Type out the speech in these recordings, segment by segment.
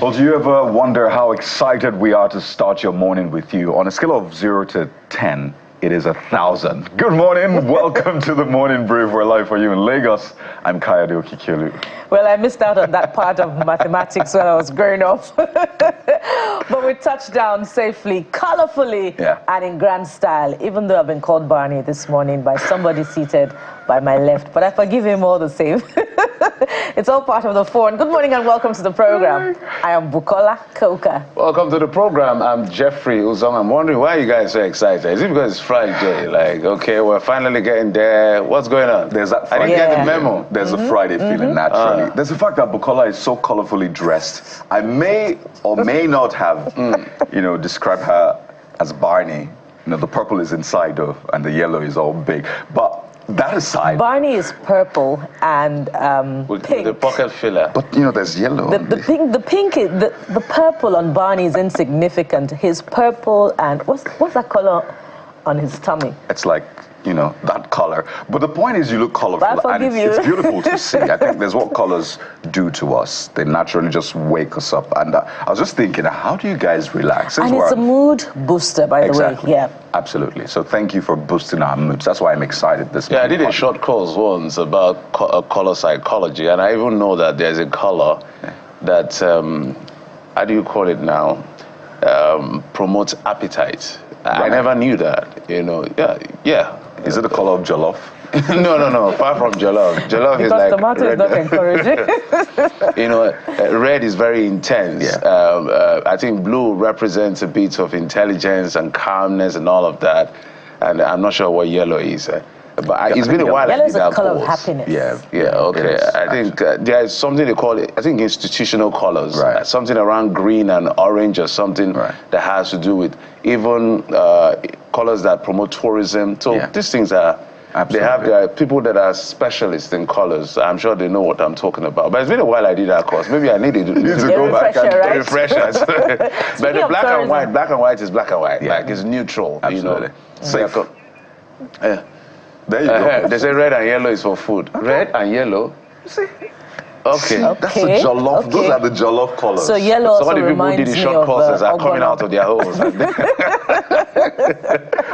Well, do you ever wonder how excited we are to start your morning with you? On a scale of 0 to 10, it is 1,000. Good morning. Welcome to the Morning Brief. We're live for you in Lagos. I'm Kayode Okikelu. Well, I missed out on that part of mathematics when I was growing up. But we touched down safely, colorfully, and in grand style, even though I've been called Barney this morning by somebody seated by my left. But I forgive him all the same. It's all part of the fun. Good morning and welcome to the program. I am Bukola Koka. Welcome to the program. I'm Jeffrey Uzong. I'm wondering why you guys are so excited. Is it because it's Friday? Like, okay, we're finally getting there. What's going on? There's that I didn't get the memo. There's a Friday feeling naturally. There's the fact that Bukola is so colorfully dressed. I may or may not have, described her as Barney. The purple is inside though, and the yellow is all big. But that aside, Barney is purple and pink. The pocket filler. But there's yellow. The purple on Barney is insignificant. His purple and what's that color on his tummy? It's like that color. But the point is, you look colorful, and it's beautiful to see. I think there's what colors do to us. They naturally just wake us up. And I was just thinking, how do you guys relax? And it's a mood booster, by the way. Yeah. Absolutely. So thank you for boosting our moods. That's why I'm excited this morning. I did a short course once about color psychology, and I even know that there's a color that, how do you call it now, promotes appetite. I never knew that, Yeah. Is it the color of jollof? No, far from jollof. Jollof is like tomato red. is not encouraging. Red is very intense. Yeah. I think blue represents a bit of intelligence and calmness and all of that. And I'm not sure what yellow is. But it's been a while. Yellow is a color of happiness. Yeah, okay. I think there is something they call it, I think institutional colors. Right. Something around green and orange or something that has to do with even colors that promote tourism. So these things are, there are people that are specialists in colors. I'm sure they know what I'm talking about. But it's been a while I did that course. Maybe I needed to go back and refresh us. But the black and white is black and white. Yeah. Like it's neutral. Absolutely. Safe. There you go. They say red and yellow is for food. Okay. Red and yellow. See? Okay. That's a jollof. Okay. Those are the jollof colors. So yellow also reminds me of the short courses are coming out of their holes.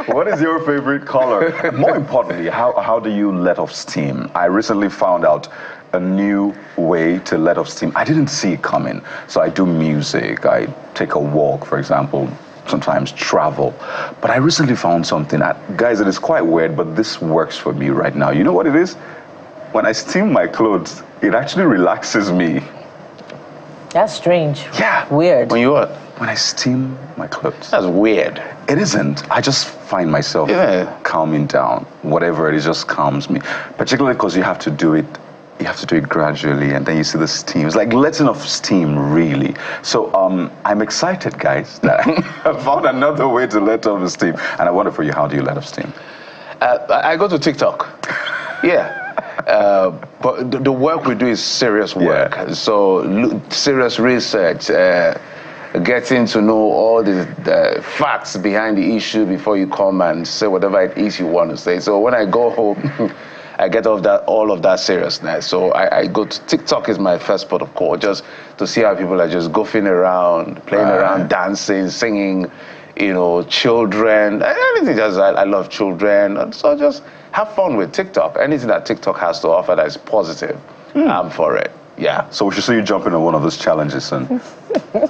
What is your favorite color? More importantly, how do you let off steam? I recently found out a new way to let off steam. I didn't see it coming. So I do music. I take a walk, for example. Sometimes travel. But I recently found something. Guys, it is quite weird, but this works for me right now. You know what it is? When I steam my clothes, it actually relaxes me. That's strange. Yeah. Weird. When you what? When I steam my clothes. That's weird. It isn't. I just find myself calming down. Whatever it is just calms me. Particularly because you have to do it. You have to do it gradually, and then you see the steam. It's like letting off steam, really. So I'm excited, guys, that I found another way to let off the steam. And I wonder for you, how do you let off steam? I go to TikTok. But the work we do is serious work. Yeah. So serious research, getting to know all the facts behind the issue before you come and say whatever it is you want to say. So when I go home, I get off all of that seriousness. So I go to TikTok is my first port of call, just to see how people are just goofing around, playing around, dancing, singing, children, everything. I love children. So just have fun with TikTok. Anything that TikTok has to offer that is positive, I'm for it. Yeah. So we should see you jumping on one of those challenges soon.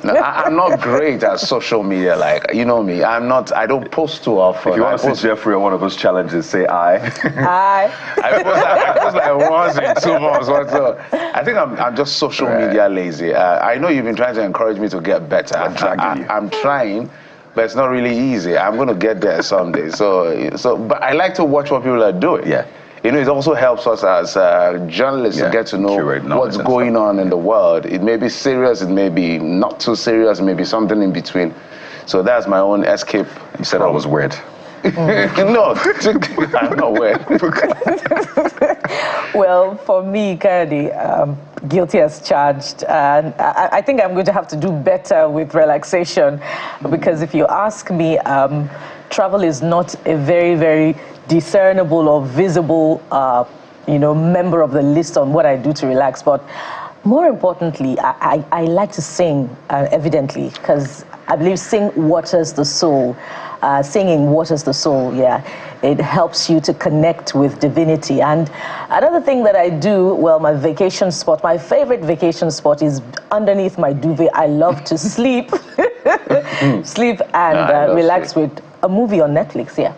No, I'm not great at social media. Like, you know me. I don't post too often. If you want to see Jeffrey on one of those challenges, say aye. Aye. I post like once in 2 months. So I think I'm just social media lazy. I know you've been trying to encourage me to get better. I'm trying, but it's not really easy. I'm going to get there someday. But I like to watch what people are doing. Yeah. It also helps us as journalists to get to know what's going on in the world. It may be serious, it may be not too serious, it may be something in between. So that's my own escape. You said I was weird. No, I'm not weird. Well, for me, Kayode, guilty as charged. And I think I'm going to have to do better with relaxation, because if you ask me, travel is not a very, very discernible or visible, member of the list on what I do to relax. But More importantly, I like to sing, evidently, because I believe sing waters the soul. Singing waters the soul, yeah. It helps you to connect with divinity. And another thing that I do, well, my vacation spot, my favorite vacation spot is underneath my duvet. I love to sleep, sleep and relax with a movie on Netflix, yeah.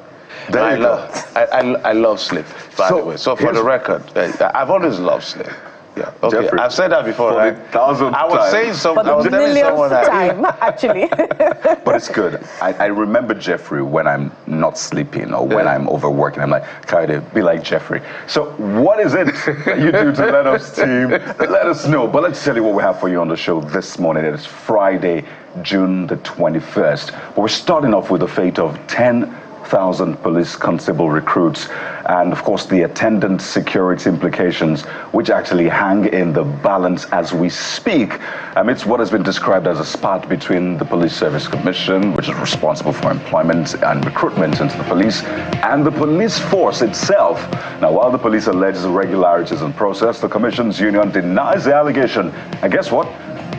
I love sleep, by the way. So for the record, I've always loved sleep. Yeah, okay. Jeffrey, I've said that before, right? I was saying something. I was telling someone time, actually. But it's good. I remember Jeffrey when I'm not sleeping or when I'm overworking. I'm like, try to be like Jeffrey. So what is it that you do to let us team? Let us know. But let's tell you what we have for you on the show this morning. It is Friday, June the 21st. But we're starting off with the fate of 10,000 police constable recruits and, of course, the attendant security implications, which actually hang in the balance as we speak amidst what has been described as a spat between the Police Service Commission, which is responsible for employment and recruitment into the police, and the police force itself. Now, while the police allege irregularities in process, the Commission's union denies the allegation. And guess what?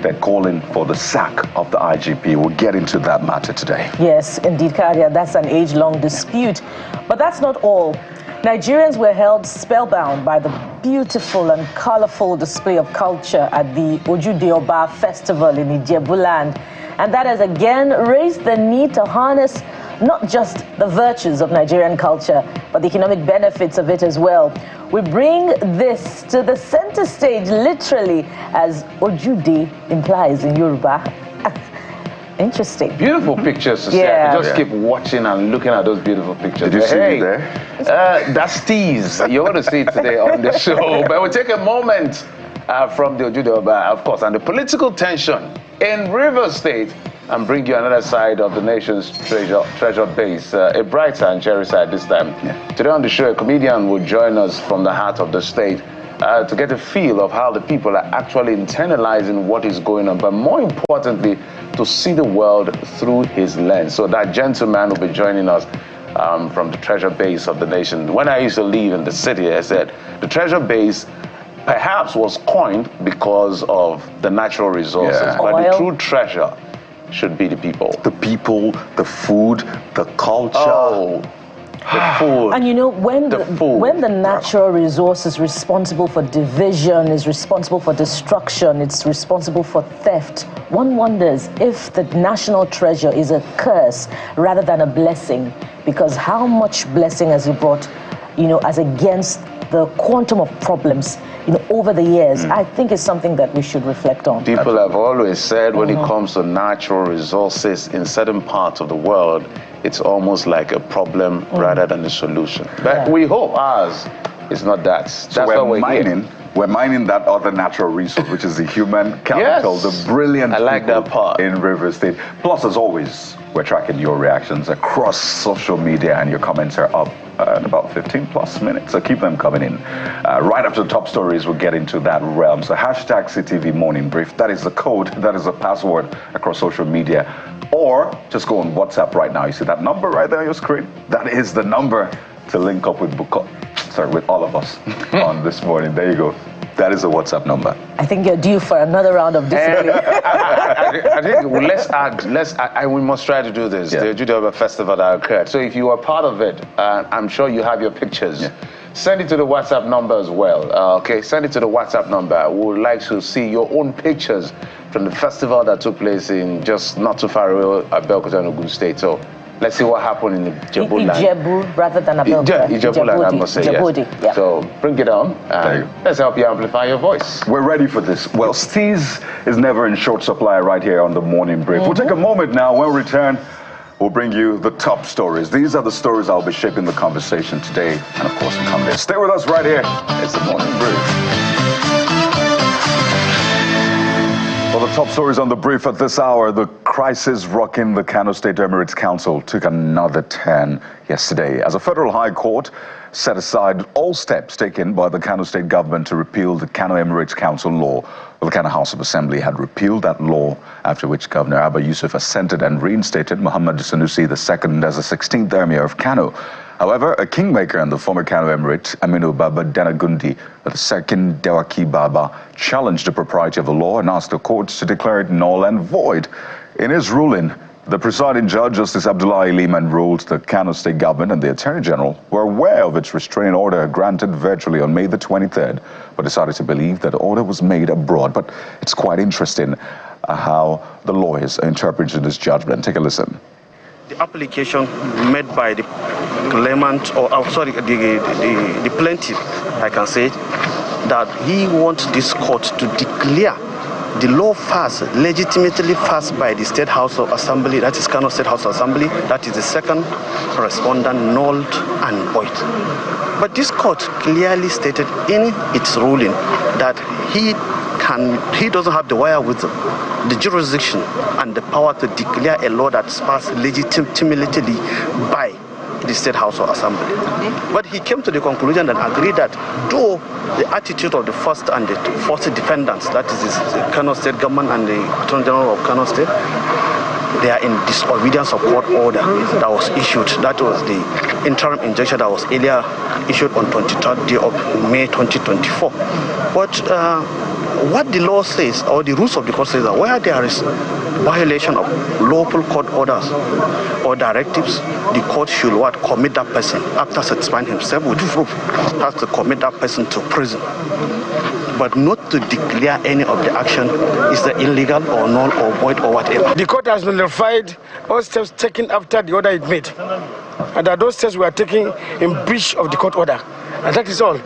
They're calling for the sack of the IGP. We'll get into that matter today. Yes, indeed, Kadia, that's an age-long dispute. But that's not all. Nigerians were held spellbound by the beautiful and colorful display of culture at the Ojude Oba festival in Ijebuland. And that has again raised the need to harness not just the virtues of Nigerian culture, but the economic benefits of it as well. We bring this to the center stage, literally, as Ojude implies in Yoruba. Interesting. Beautiful pictures to see. I can just keep watching and looking at those beautiful pictures. Did you see me there? That's tease. You're going to see it today on the show. But we'll take a moment from the Ojude Oba, of course, and the political tension in Rivers State, and bring you another side of the nation's treasure base, a brighter and cheery side this time. Yeah. Today on the show, a comedian will join us from the heart of the state to get a feel of how the people are actually internalizing what is going on, but more importantly, to see the world through his lens. So that gentleman will be joining us from the treasure base of the nation. When I used to live in the city, I said, the treasure base perhaps was coined because of the natural resources, but the true treasure should be the people. The people, the food, the culture. Oh, the food. And you know, when the natural resource is responsible for division, is responsible for destruction, it's responsible for theft, one wonders if the national treasure is a curse rather than a blessing. Because how much blessing has it brought, you know, as against the quantum of problems, you know, over the years. I think it's something that we should reflect on. People have always said when it comes to natural resources in certain parts of the world, it's almost like a problem rather than a solution. But we hope ours is not that. That's so why we're mining. Here. We're mining that other natural resource, which is the human capital, the brilliant people that part. in Rivers State. Plus, as always, we're tracking your reactions across social media, and your comments are up in about 15 plus minutes, so keep them coming in. Right after the top stories, we'll get into that realm. So hashtag CTV Morning Brief, that is the code, that is the password across social media. Or just go on WhatsApp right now. You see that number right there on your screen? That is the number to link up with with all of us on this morning. There you go. That is a WhatsApp number. I think you're due for another round of discipline. I think we must try to do this. The Ojude Oba festival that occurred. So if you are part of it, I'm sure you have your pictures. Yeah. Send it to the WhatsApp number as well. Okay, send it to the WhatsApp number. We would like to see your own pictures from the festival that took place in just not too far away at Abeokuta, Ogun State. So let's see what happened in the Ijebu land. Ijebu rather than Abeokuta. Ijebu land, I must say, yes. So bring it on. Let's help you amplify your voice. We're ready for this. Well, steez is never in short supply right here on the Morning Brief. We'll take a moment now. When we return, we'll bring you the top stories. These are the stories I'll be shaping the conversation today. And of course, we come there. Stay with us right here. It's the Morning Brief. Well, the top stories on the brief at this hour. The crisis rocking the Kano State Emirates Council took another turn yesterday as a federal high court set aside all steps taken by the Kano State government to repeal the Kano Emirates Council law. Well, the Kano House of Assembly had repealed that law, after which Governor Abba Yusuf assented and reinstated Muhammad Sanusi II as the 16th Emir of Kano. However, a kingmaker and the former Kano Emirates, Aminu Baba Danagundi, the second Dewaki Baba, challenged the propriety of the law and asked the courts to declare it null and void. In his ruling, the presiding judge, Justice Abdullahi Liman, ruled the Kano State government and the Attorney General were aware of its restraining order granted virtually on May the 23rd, but decided to believe that the order was made abroad. But it's quite interesting how the lawyers interpreted this judgment. Take a listen. The application made by the claimant, or the plaintiff, I can say, that he wants this court to declare the law passed, legitimately passed by the State House of Assembly, that is Kano State House of Assembly, that is the second respondent, null and void. But this court clearly stated in its ruling that he doesn't have the wherewithal, the jurisdiction and the power to declare a law that's passed legitimately by the State House of Assembly. But he came to the conclusion and agreed that though the attitude of the first and the fourth defendants, that is the Kano State government and the Attorney General of Kano State, they are in disobedience of court order that was issued. That was the interim injunction that was earlier issued on 23rd day of May 2024. But what the law says, or the rules of the court says, that where there is violation of lawful court orders or directives, the court should commit that person after satisfying himself with proof, has to commit that person to prison, but not to declare any of the action is illegal or null or void or whatever. The court has nullified all steps taken after the order it made, and that those steps were taken in breach of the court order, and that is all.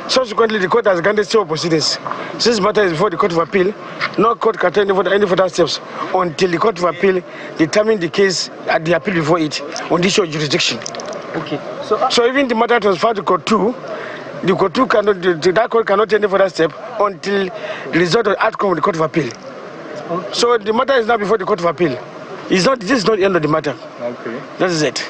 Subsequently, the court has granted stay of proceedings. Since the matter is before the Court of Appeal, no court can take any further steps until the Court of Appeal determines the case at the appeal before it on this jurisdiction. Okay. So even the matter transferred to Court 2, the Court 2 cannot, that court cannot take any further step until the result of the outcome of the Court of Appeal. Okay. So the matter is now before the Court of Appeal. This is not the end of the matter. Okay. That is it.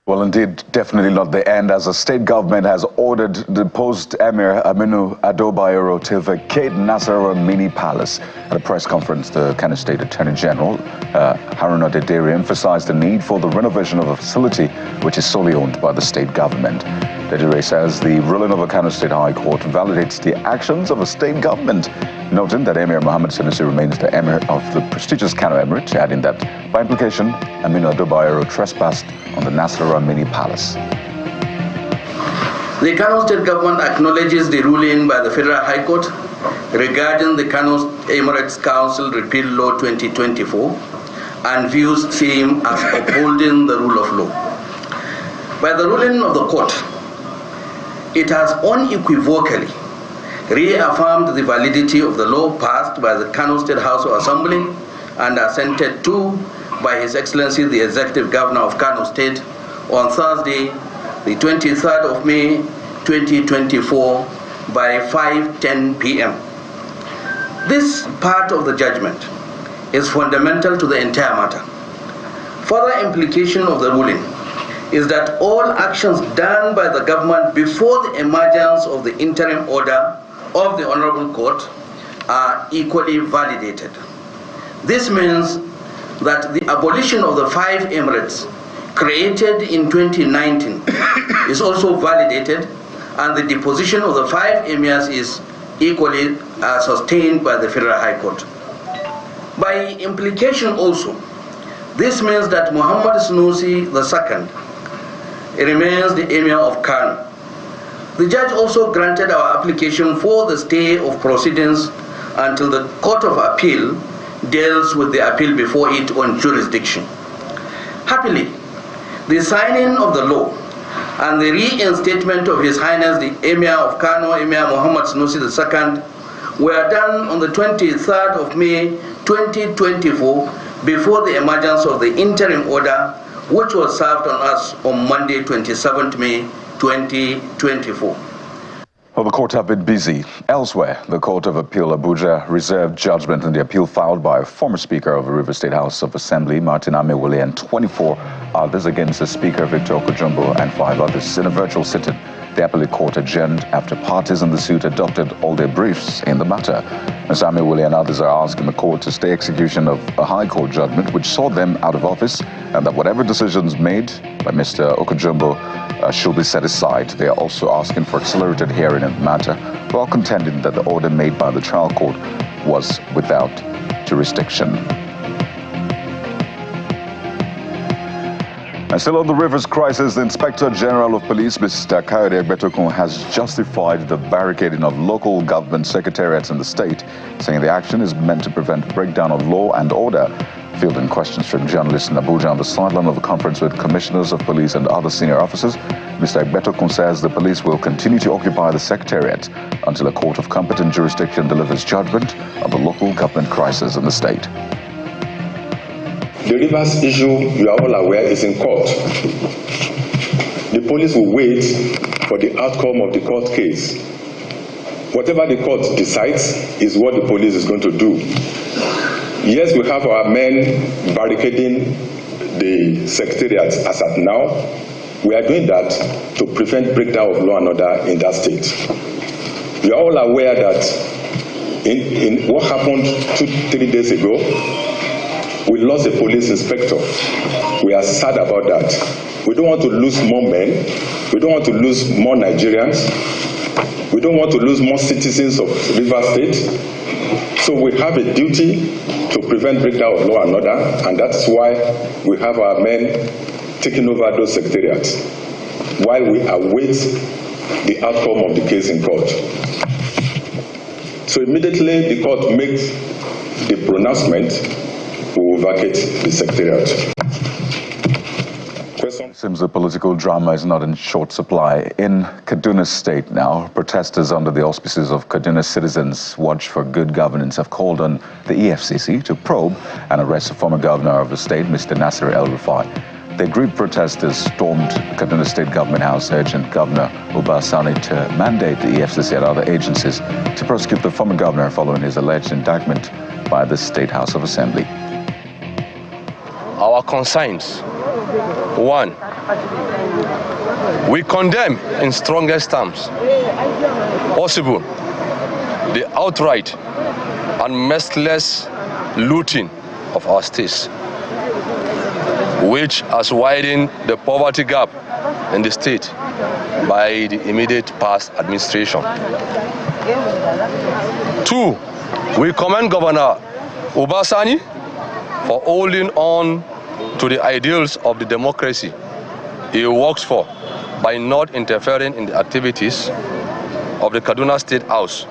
Well, indeed, definitely not the end, as the state government has ordered the post-emir Aminu Ado Bayero to vacate Nasarawa Mini Palace. At a press conference, the Kano State Attorney General, Haruna Dedere, emphasized the need for the renovation of a facility which is solely owned by the state government. Dedere says the ruling of the Kano State High Court validates the actions of a state government, noting that Emir Mohammed Sanusi remains the emir of the prestigious Kano Emirates, adding that, by implication, Aminu Ado Bayero trespassed on the Nasarawa Mini Palace. The Kano State government acknowledges the ruling by the Federal High Court regarding the Kano Emirates Council Repeal Law 2024 and views same as upholding the rule of law. By the ruling of the court, it has unequivocally reaffirmed the validity of the law passed by the Kano State House of Assembly and assented to by His Excellency the Executive Governor of Kano State on Thursday, the 23rd of May 2024 by 5:10 p.m. This part of the judgment is fundamental to the entire matter. Further implication of the ruling is that all actions done by the government before the emergence of the interim order of the Honorable Court are equally validated. This means that the abolition of the 5 emirates created in 2019 is also validated, and the deposition of the 5 emirs is equally sustained by the Federal High Court. By implication also, this means that Muhammad Sanusi II remains the emir of Kano. The judge also granted our application for the stay of proceedings until the Court of Appeal deals with the appeal before it on jurisdiction. Happily, the signing of the law and the reinstatement of His Highness the Emir of Kano, Emir Muhammad Sanusi II, were done on the 23rd of May 2024 before the emergence of the interim order, which was served on us on Monday, 27th May 2024. Well, the court have been busy. Elsewhere, the Court of Appeal Abuja reserved judgment in the appeal filed by former Speaker of the River State House of Assembly, Martin Amewule, and 24 others against the Speaker, Victor Okojumbo, and 5 others in a virtual sitting. The appellate court adjourned after parties in the suit adopted all their briefs in the matter. Ms. Amewule and others are asking the court to stay execution of a High Court judgment which saw them out of office, and that whatever decisions made by Mr. Okojumbo should be set aside. They are also asking for accelerated hearing of the matter, while contending that the order made by the trial court was without jurisdiction. And still on the rivers crisis, the Inspector General of Police, Mr. Kano Emirates, has justified the barricading of local government secretariats in the state, saying the action is meant to prevent breakdown of law and order. Fielding questions from journalists in Abuja on the sideline of a conference with commissioners of police and other senior officers, Mr. Emirates says the police will continue to occupy the secretariat until a court of competent jurisdiction delivers judgment on the local government crisis in the state. The rivers issue, you are all aware, is in court. The police will wait for the outcome of the court case. Whatever the court decides is what the police is going to do. Yes, we have our men barricading the secretariat as at now. We are doing that to prevent breakdown of law and order in that state. We are all aware that in what happened 2-3 days ago, we lost a police inspector. We are sad about that. We don't want to lose more men. We don't want to lose more Nigerians. We don't want to lose more citizens of Rivers State. So we have a duty to prevent breakdown of law and order, and that's why we have our men taking over those secretariats while we await the outcome of the case in court. So immediately the court makes the pronouncement, we will vacate the secretariat. Question? Seems the political drama is not in short supply. In Kaduna State now, protesters under the auspices of Kaduna Citizens Watch for Good Governance have called on the EFCC to probe and arrest the former governor of the state, Mr. Nasir El-Rufai. The aggrieved protesters stormed Kaduna State Government House, urging Governor Oba to mandate the EFCC and other agencies to prosecute the former governor following his alleged indictment by the State House of Assembly. Our concerns: 1, we condemn in strongest terms possible the outright and merciless looting of our states, which has widened the poverty gap in the state by the immediate past administration. 2, we commend Governor Oba for holding on to the ideals of the democracy he works for by not interfering in the activities of the Kaduna State House,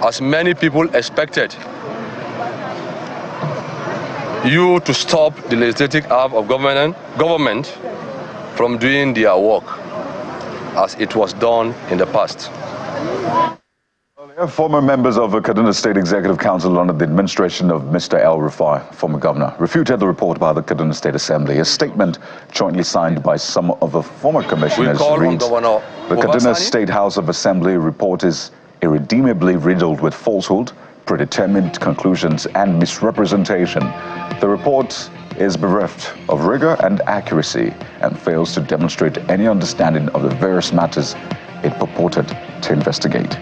as many people expected you to stop the legislative arm of government from doing their work as it was done in the past. Former members of the Kaduna State Executive Council under the administration of Mr. El-Rufai, former governor, refuted the report by the Kaduna State Assembly. A statement jointly signed by some of the former commissioners reads, the Kaduna State House of Assembly report is irredeemably riddled with falsehood, predetermined conclusions, and misrepresentation. The report is bereft of rigor and accuracy and fails to demonstrate any understanding of the various matters it purported to investigate.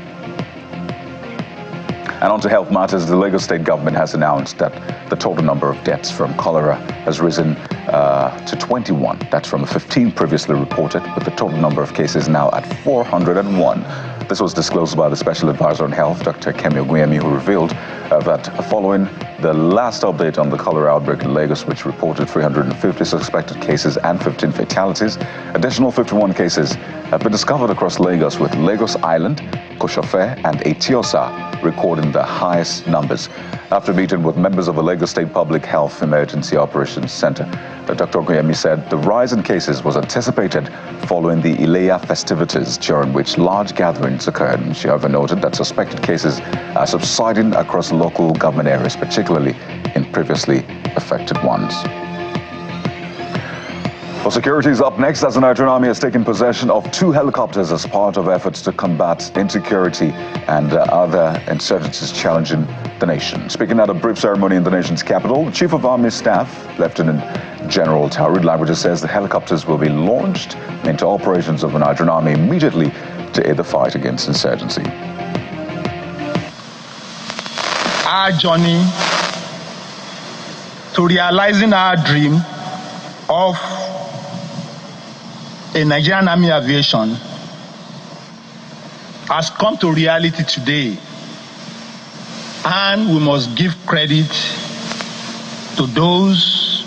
And on to health matters, the Lagos State government has announced that the total number of deaths from cholera has risen to 21. That's from the 15 previously reported, with the total number of cases now at 401. This was disclosed by the Special Advisor on Health, Dr. Kemi Oguyemi, who revealed that following the last update on the cholera outbreak in Lagos, which reported 350 suspected cases and 15 fatalities, additional 51 cases have been discovered across Lagos, with Lagos Island, Koshofe, and Etiosa recording the highest numbers. After meeting with members of the Lagos State Public Health Emergency Operations Center, Dr. Oguyemi said the rise in cases was anticipated following the Ileya festivities, during which large gatherings occurred. She however noted that suspected cases are subsiding across local government areas, particularly in previously affected ones. For security is up next, as the Nigerian Army has taken possession of 2 helicopters as part of efforts to combat insecurity and other insurgencies challenging the nation. Speaking at a brief ceremony in the nation's capital, the Chief of Army Staff, Lieutenant General Taurid Lagbaja, says the helicopters will be launched into operations of the Nigerian Army immediately to aid the fight against insurgency. Our journey to realizing our dream of in Nigerian Army Aviation has come to reality today, and we must give credit to those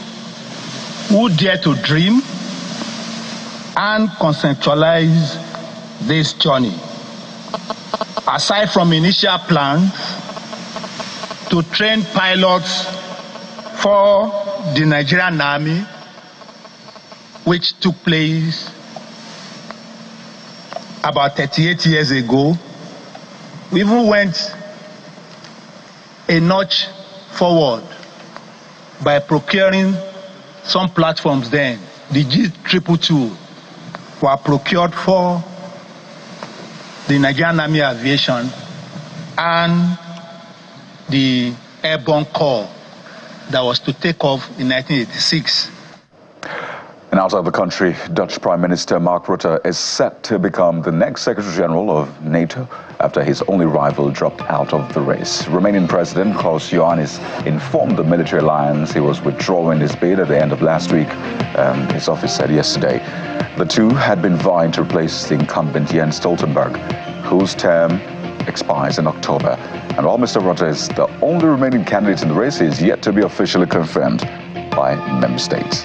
who dare to dream and conceptualize this journey. Aside from initial plans to train pilots for the Nigerian Army, which took place about 38 years ago, we even went a notch forward by procuring some platforms then. The G222 were procured for the Nigerian Army Aviation and the Airborne Corps that was to take off in 1986. And outside the country, Dutch Prime Minister Mark Rutte is set to become the next Secretary General of NATO after his only rival dropped out of the race. Romanian President Klaus Iohannis informed the military alliance he was withdrawing his bid at the end of last week, his office said yesterday. The two had been vying to replace the incumbent Jens Stoltenberg, whose term expires in October. And while Mr. Rutte is the only remaining candidate in the race, he is yet to be officially confirmed by member states.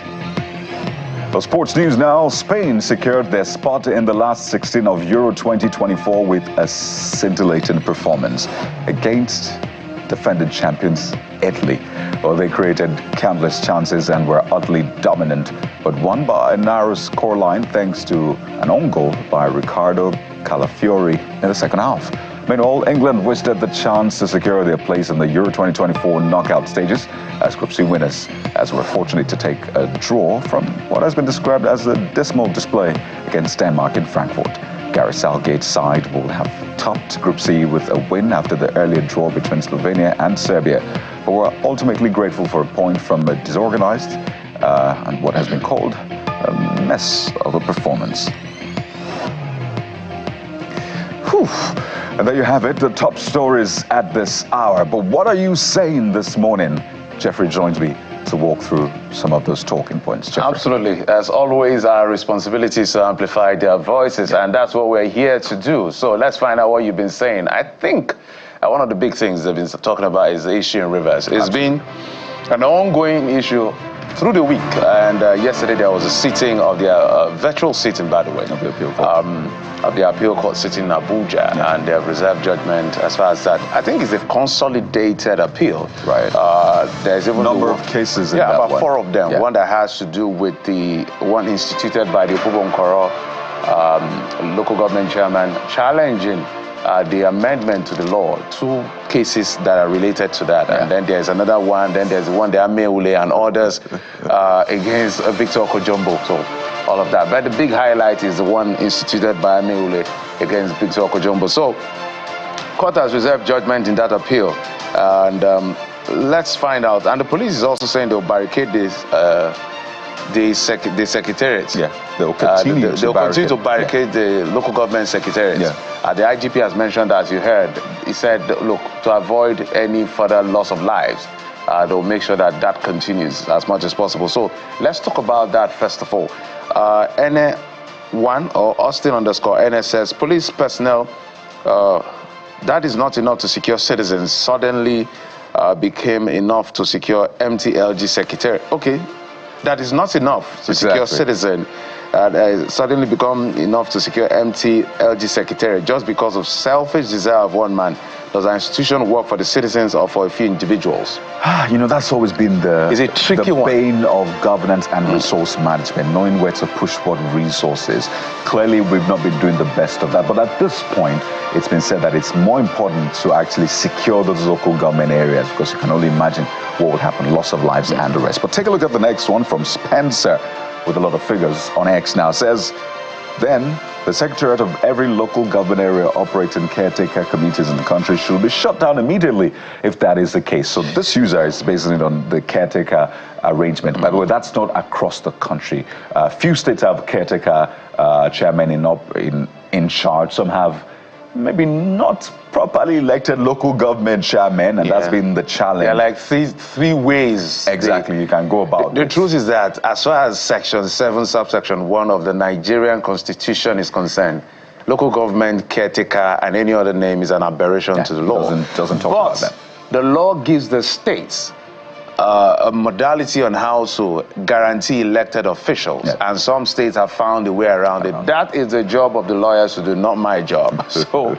For sports news now, Spain secured their spot in the last 16 of Euro 2024 with a scintillating performance against defending champions Italy. Well, they created countless chances and were utterly dominant, but won by a narrow scoreline thanks to an own goal by Riccardo Calafiori in the second half. Meanwhile, England wasted the chance to secure their place in the Euro 2024 knockout stages as Group C winners, as were fortunate to take a draw from what has been described as a dismal display against Denmark in Frankfurt. Gareth Southgate's side will have topped Group C with a win after the earlier draw between Slovenia and Serbia, but were ultimately grateful for a point from a disorganized and what has been called a mess of a performance. Whew. And there you have it, the top stories at this hour. But what are you saying this morning? Jeffrey joins me to walk through some of those talking points. Jeffrey. Absolutely. As always, our responsibility is to amplify their voices, and that's what we're here to do. So let's find out what you've been saying. I think one of the big things they've been talking about is the issue in Rivers. It's been an ongoing issue through the week, and yesterday there was a sitting of the virtual sitting, by the way, of the appeal court, sitting in Abuja, and they have reserved judgment as far as that. I think it's a consolidated appeal. Right. There's even number of cases in that about one. 4 of them. Yeah. One that has to do with the one instituted by the Ojude Oba local government chairman challenging the amendment to the law. 2 cases that are related to that. And then there's another one, then there's one, the Ameule and others against Victor Okojombo. So all of that. But the big highlight is the one instituted by Ameule against Victor Okojombo. So court has reserved judgment in that appeal. And let's find out. And the police is also saying they'll barricade this, the secretariat. Yeah, they'll continue to barricade the local government secretariat. Yeah. The IGP has mentioned, as you heard, he said, look, to avoid any further loss of lives, they'll make sure that that continues as much as possible. So let's talk about that first of all. NA1 or Austin_NS says, police personnel, that is not enough to secure citizens, suddenly became enough to secure MTLG secretariat. Okay. That is not enough to secure citizen. Suddenly become enough to secure MTLG secretariat just because of selfish desire of one man. Does our institution work for the citizens or for a few individuals? You know, that's always been the bane of governance and resource management, knowing where to push what resources. Clearly, we've not been doing the best of that. But at this point, it's been said that it's more important to actually secure those local government areas, because you can only imagine what would happen, loss of lives and the rest. But take a look at the next one from Spencer with a lot of figures on X now. Says, then the secretariat of every local government area operating caretaker committees in the country should be shut down immediately if that is the case. So this user is basing it on the caretaker arrangement. By the way, that's not across the country. Few states have caretaker chairmen in charge. Some have maybe not properly elected local government chairmen, and that's been the challenge. There are like three ways. Exactly, you can go about The truth is that as far as Section 7, subsection 1 of the Nigerian Constitution is concerned, local government, caretaker, and any other name is an aberration to the law. Doesn't talk about that. The law gives the states a modality on how to guarantee elected officials, and some states have found a way around it. That is the job of the lawyers to do, not my job. So,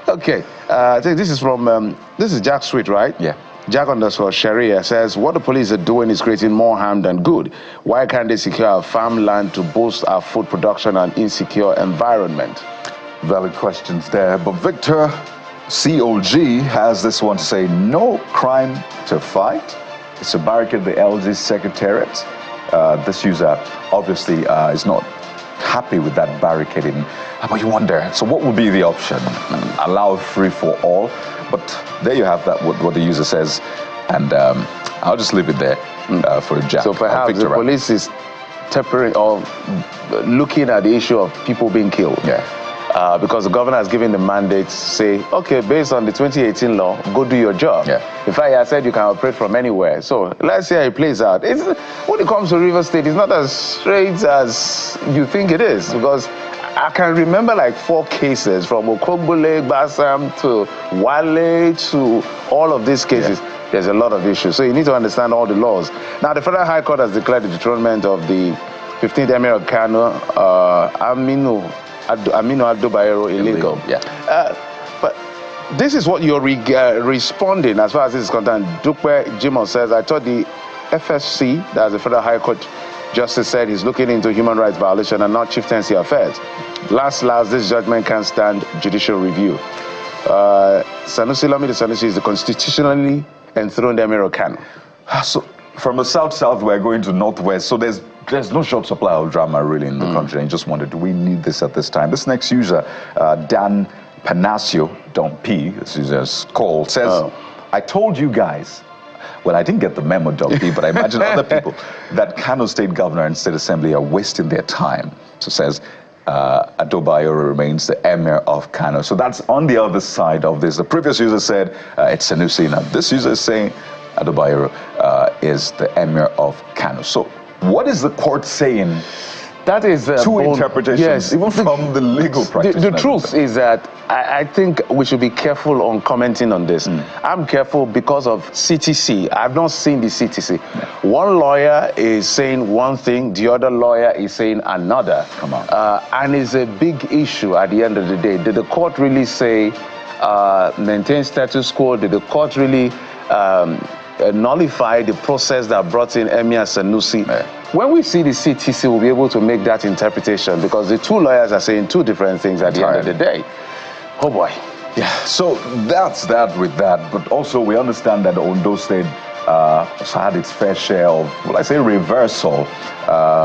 okay, I think this is from, this is Jack Sweet, right? Yeah. Jack_Sharia says, what the police are doing is creating more harm than good. Why can't they secure our farmland to boost our food production and insecure environment? Valid questions there, but Victor COG has this one to say, no crime to fight. It's to barricade the LG Secretariat. This user obviously is not happy with that barricading. But you wonder, so what would be the option? Allow free for all? But there you have that, what the user says. And I'll just leave it there for Jack. So perhaps the police is tempering or looking at the issue of people being killed. Yeah. Because the governor has given the mandate to say, okay, based on the 2018 law, go do your job. Yeah. In fact, I said you can operate from anywhere. So let's see how it plays out. When it comes to Rivers State, it's not as straight as you think it is, because I can remember like 4 cases from Okogbole, Basam to Wale to all of these cases. Yeah. There's a lot of issues. So you need to understand all the laws. Now, the Federal High Court has declared the dethronement of the 15th Emir of Kano, Aminu Ado Bayero illegal. Yeah. But this is what you're responding as far as this is concerned. Dupe Jimon says, I thought the FSC, that's the Federal High Court Justice, said he's looking into human rights violation and not chieftaincy affairs. Last, this judgment can't stand judicial review. Sanusi Lamidi Sanusi is the constitutionally enthroned Emir of Kano. So from the south, we're going to northwest. So there's no short supply of drama really in the country. And just wondered, do we need this at this time? This next user, Dan Panasio, Don P, this user's call, says, I told you guys, well, I didn't get the memo, Don P, but I imagine other people, that Kano State Governor and State Assembly are wasting their time. So says, Ado Bayero remains the Emir of Kano. So that's on the other side of this. The previous user said, it's Sanusi. Now this user is saying, Ado Bayero is the Emir of Kano. So what is the court saying? That is two interpretations, yes, even from the legal practice. The truth is that I think we should be careful on commenting on this. I'm careful because of CTC. I've not seen the CTC. No. One lawyer is saying one thing, the other lawyer is saying another. Come on. And it's a big issue at the end of the day. Did the court really say maintain status quo? Did the court really nullify the process that brought in Emir Sanusi? Yeah. When we see the CTC, we'll be able to make that interpretation, because the two lawyers are saying two different things at the end of the day. Oh boy. Yeah, so that's that with that. But also we understand that Ondo State also had its fair share of, well, I say reversal,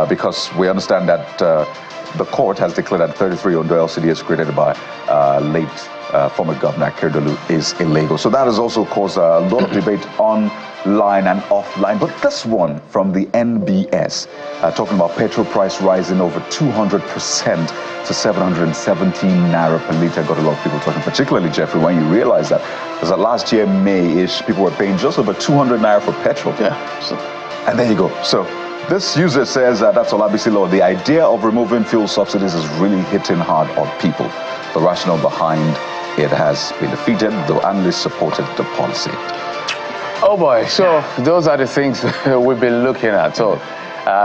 because we understand that the court has declared that 33 Ondo LCDs created by late former Governor Akeredolu is illegal. So that has also caused a lot of debate online and offline. But this one from the NBS, talking about petrol price rising over 200% to 717 naira per litre, got a lot of people talking, particularly, Jeffrey, when you realize that because last year, May-ish, people were paying just over 200 naira for petrol. Yeah. So, and there you go. So this user says that's Olabisi law. The idea of removing fuel subsidies is really hitting hard on people. The rationale behind it has been defeated, though analysts supported the policy. Oh boy, so those are the things we've been looking at. So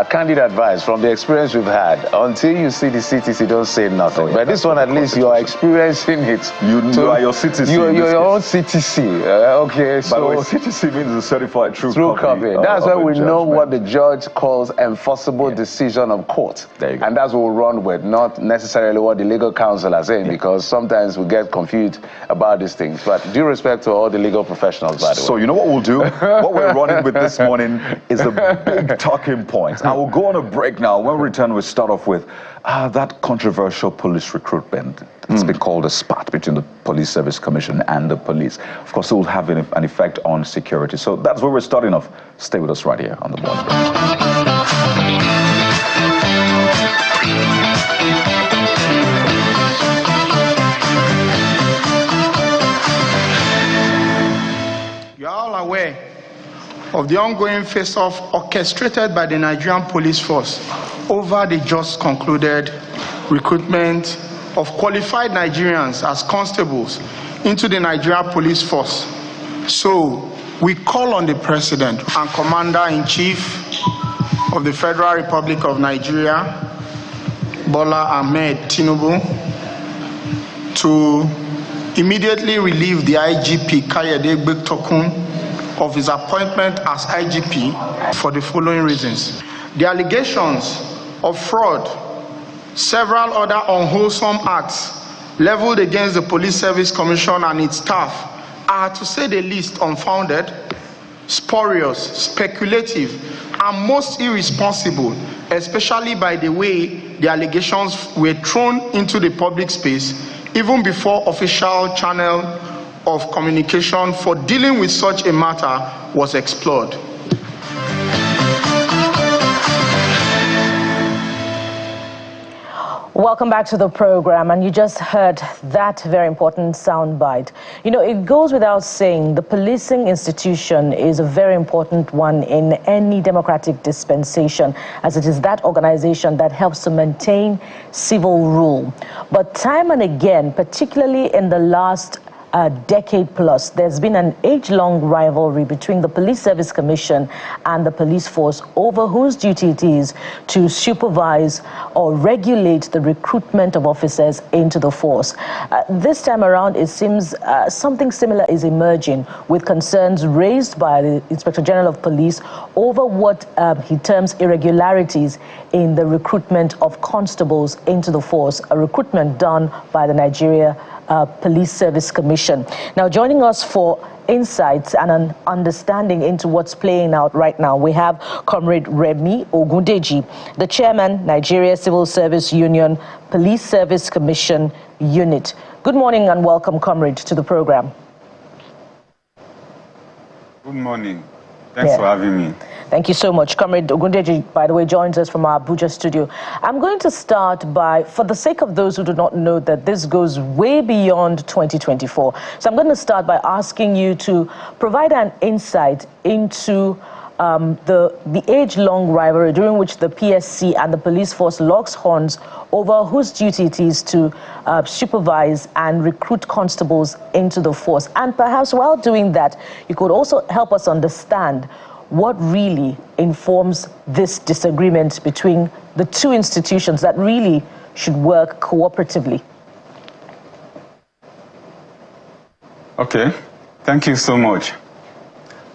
candid advice from the experience we've had, until you see the CTC, don't say nothing. But this one, at least you are experiencing it. You are your CTC. You're your own CTC. Okay, so. By the way, CTC means a certified true copy. That's why we know what the judge calls enforceable decision of court. There you go. And that's what we'll run with, not necessarily what the legal counsel are saying, because sometimes we get confused about these things. But due respect to all the legal professionals, by the way. So you know what we'll do? What we're running with this morning is a big talking point. I will go on a break now. When we return, we'll start off with that controversial police recruitment. It's been called a spat between the Police Service Commission and the police. Of course, it will have an effect on security. So that's where we're starting off. Stay with us right here on the morning break. all aware of the ongoing face-off orchestrated by the Nigerian police force over the just concluded recruitment of qualified Nigerians as constables into the Nigerian police force. So we call on the President and Commander-in-Chief of the Federal Republic of Nigeria, Bola Ahmed Tinubu, to immediately relieve the IGP Kayode Gbetokun of his appointment as IGP for the following reasons. The allegations of fraud, several other unwholesome acts leveled against the Police Service Commission and its staff are, to say the least, unfounded, spurious, speculative, and most irresponsible, especially by the way the allegations were thrown into the public space even before official channel of communication for dealing with such a matter was explored. Welcome back to the program, and you just heard that very important soundbite. You know, it goes without saying, the policing institution is a very important one in any democratic dispensation, as it is that organization that helps to maintain civil rule. But time and again, particularly in the last decade plus, there's been an age-long rivalry between the Police Service Commission and the police force over whose duty it is to supervise or regulate the recruitment of officers into the force. This time around, it seems something similar is emerging, with concerns raised by the Inspector General of Police over what he terms irregularities in the recruitment of constables into the force, a recruitment done by the Nigeria Police Service Commission. Now, joining us for insights and an understanding into what's playing out right now, we have Comrade Remi Ogundeji, the Chairman, Nigeria Civil Service Union, Police Service Commission Unit. Good morning and welcome, Comrade, to the program. Good morning. Thanks for having me. Thank you so much. Comrade Ogundeji, by the way, joins us from our Abuja studio. I'm going to start by, for the sake of those who do not know, that this goes way beyond 2024. So I'm going to start by asking you to provide an insight into the age-long rivalry during which the PSC and the police force locks horns over whose duty it is to supervise and recruit constables into the force. And perhaps while doing that, you could also help us understand what really informs this disagreement between the two institutions that really should work cooperatively. Okay, thank you so much.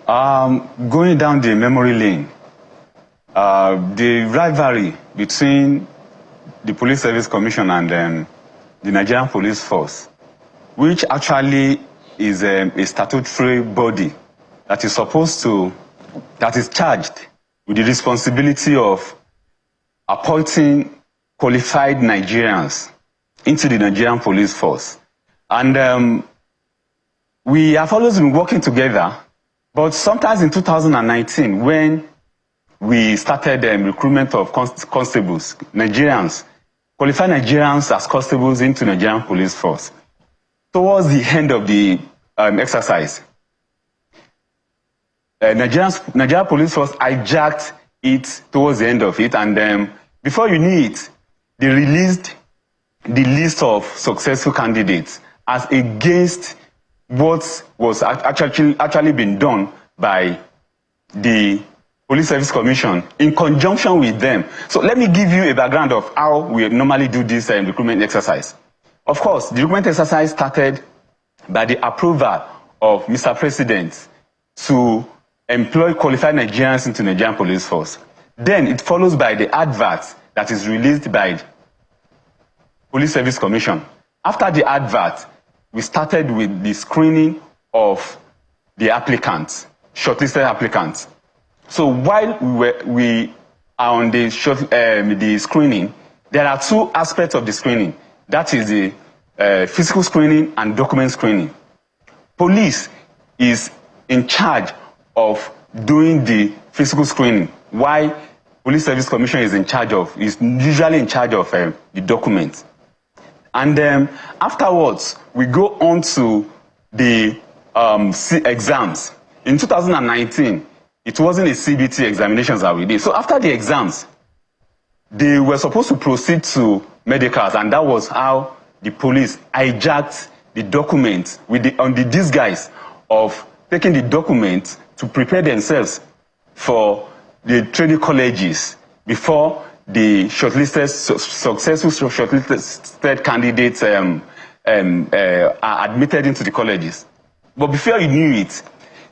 Going down the memory lane, the rivalry between the Police Service Commission and the Nigerian Police Force, which actually is a statutory body that is supposed to, that is charged with the responsibility of appointing qualified Nigerians into the Nigerian Police Force. And we have always been working together, but sometimes in 2019, when we started recruitment of constables, Nigerians, qualified Nigerians as constables into Nigerian Police Force, towards the end of the exercise, Nigerian Police Force hijacked it towards the end of it, and before you knew it, they released the list of successful candidates as against what was actually been done by the Police Service Commission in conjunction with them. So let me give you a background of how we normally do this recruitment exercise. Of course, the recruitment exercise started by the approval of Mr. President to employ qualified Nigerians into Nigerian Police Force. Then it follows by the advert that is released by Police Service Commission. After the advert, we started with the screening of the applicants, shortlisted applicants. So while we are on the screening, there are two aspects of the screening. That is the physical screening and document screening. Police is in charge of doing the physical screening, while Police Service Commission is usually in charge of the documents. And afterwards, we go on to the exams. in 2019, it wasn't a CBT examinations that we did. So after the exams, they were supposed to proceed to medicals, and that was how the police hijacked the documents on the disguise of taking the documents to prepare themselves for the training colleges before the successful shortlisted candidates are admitted into the colleges. But before you knew it,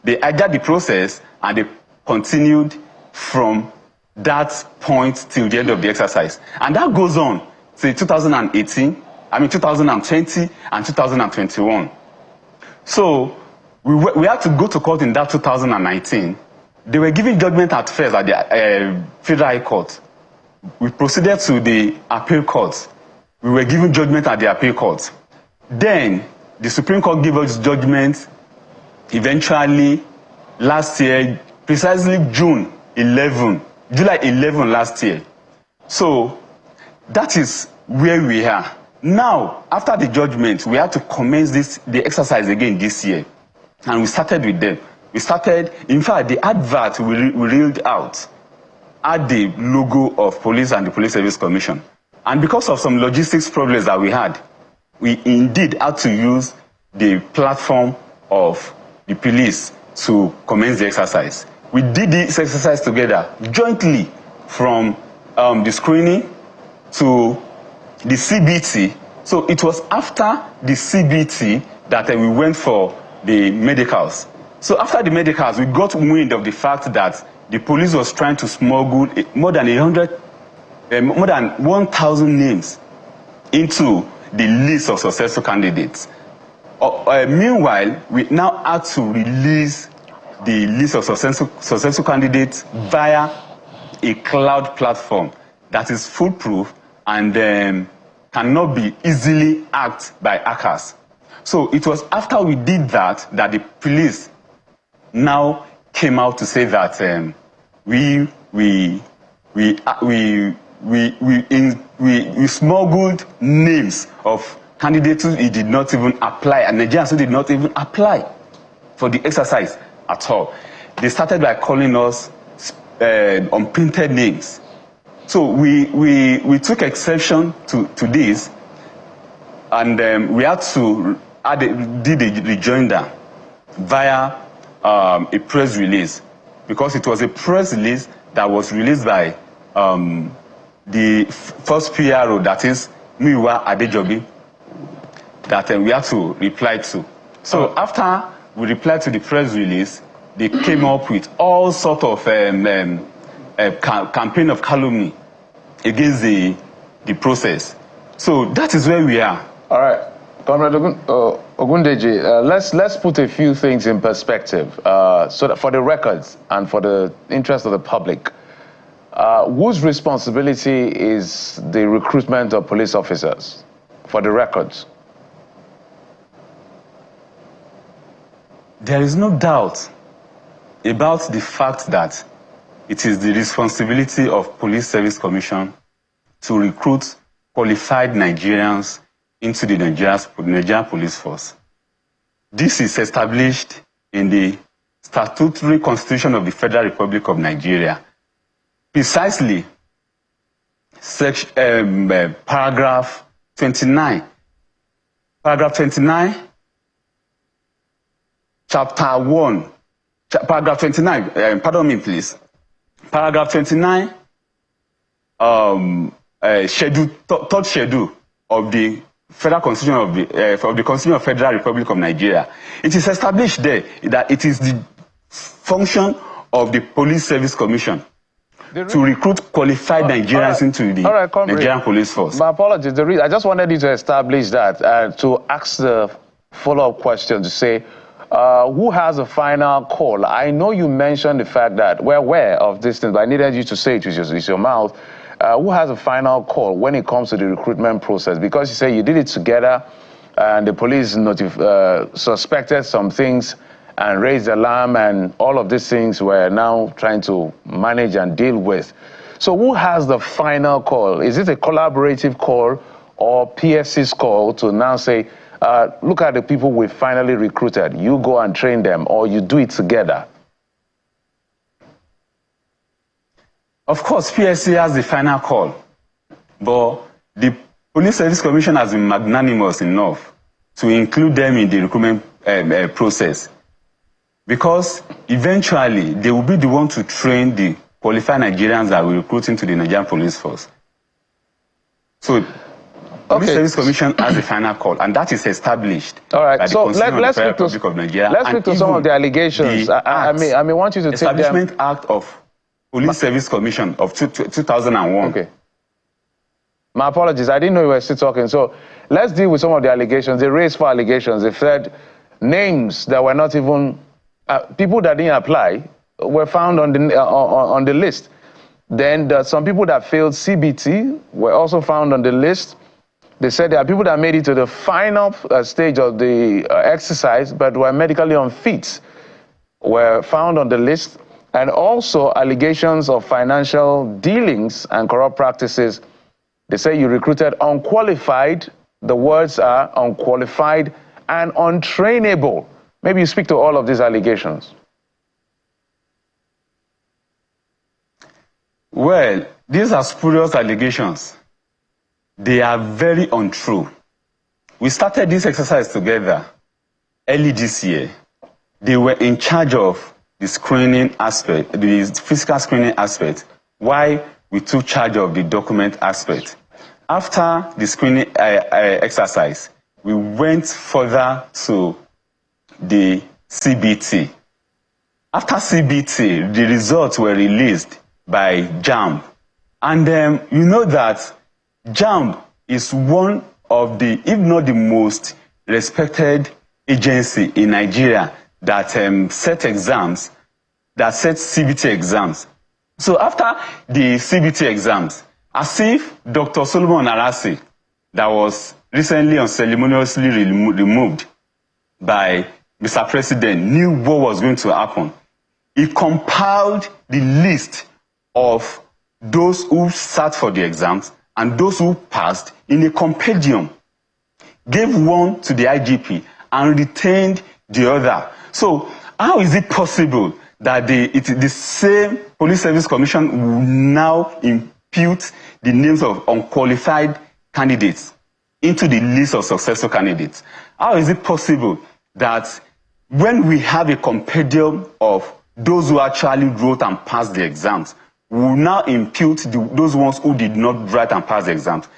they hijacked the process and they continued from that point till the end of the exercise. And that goes on till 2020 and 2021. So we had to go to court in that 2019. They were giving judgment at first at the Federal High Court. We proceeded to the appeal court. We were giving judgment at the appeal court. Then the Supreme Court gave us judgment eventually last year, precisely July 11 last year. So that is where we are. Now, after the judgment, we had to commence the exercise again this year. And we started with them. We started, in fact, the advert we reeled out had the logo of police and the Police Service Commission. And because of some logistics problems that we had, we indeed had to use the platform of the police to commence the exercise. We did this exercise together, jointly, from the screening to the CBT. So it was after the CBT that we went for the medicals. So after the medicals, we got wind of the fact that the police was trying to smuggle more than 1,000 names into the list of successful candidates. Meanwhile, we now had to release the list of successful candidates via a cloud platform that is foolproof and cannot be easily hacked by hackers. So it was after we did that that the police now came out to say that we smuggled names of candidates who did not even apply, and Nigerians who did not even apply for the exercise at all. They started by calling us unprinted names. So we took exception to this, and we had to did a rejoinder via a press release, because it was a press release that was released by the first PRO, that is Miwa Adejobi, that we had to reply to. So after we replied to the press release, they came up with all sort of campaign of calumny against the process. So that is where we are. All right, Comrade Ogundeji, let's put a few things in perspective, so that for the records and for the interest of the public, whose responsibility is the recruitment of police officers? For the records. There is no doubt about the fact that it is the responsibility of Police Service Commission to recruit qualified Nigerians into the Nigerian police force. This is established in the statutory constitution of the Federal Republic of Nigeria. Precisely, paragraph 29. Paragraph 29, chapter 1. Paragraph 29, pardon me, please. Paragraph 29, third schedule of the Federal Constitution of the Constitution of Federal Republic of Nigeria. It is established there that it is the function of the Police Service Commission to recruit qualified Nigerians into the Nigerian police force. My apologies. I just wanted you to establish that, to ask the follow-up question to say, who has a final call? I know you mentioned the fact that we're aware of this thing, but I needed you to say it with your mouth. Who has a final call when it comes to the recruitment process? Because you say you did it together, and the police suspected some things and raised alarm, and all of these things we're now trying to manage and deal with. So who has the final call? Is it a collaborative call or PSC's call to now say, look at the people we finally recruited. You go and train them, or you do it together. Of course, PSC has the final call, but the Police Service Commission has been magnanimous enough to include them in the recruitment process, because eventually they will be the one to train the qualified Nigerians that will recruit into the Nigerian police force. So, Police Service Commission has the final call, and that is established. All right. So let's speak to some of the allegations. I may want you to take them. Establishment Act of Police Service Commission of 2001. Okay. My apologies. I didn't know you were still talking. So let's deal with some of the allegations. They raised 4 allegations. They said names that were not even people that didn't apply were found on the list. Then some people that failed CBT were also found on the list. They said there are people that made it to the final stage of the exercise but were medically unfit, were found on the list. And also allegations of financial dealings and corrupt practices. They say you recruited unqualified. The words are unqualified and untrainable. Maybe you speak to all of these allegations. Well, these are spurious allegations. They are very untrue. We started this exercise together early this year. They were in charge of the screening aspect, the physical screening aspect, while we took charge of the document aspect. After the screening exercise, we went further to the CBT. After CBT, the results were released by JAMB. And you know that JAMB is one of the, if not the most respected agency in Nigeria that set exams, that set CBT exams. So after the CBT exams, as if Dr. Solomon Arasi, that was recently unceremoniously removed by Mr. President, knew what was going to happen. He compiled the list of those who sat for the exams and those who passed in a compendium, gave one to the IGP and retained the other. So how is it possible that the same Police Service Commission will now impute the names of unqualified candidates into the list of successful candidates? How is it possible that when we have a compendium of those who actually wrote and passed the exams, we will now impute those ones who did not write and pass the exams?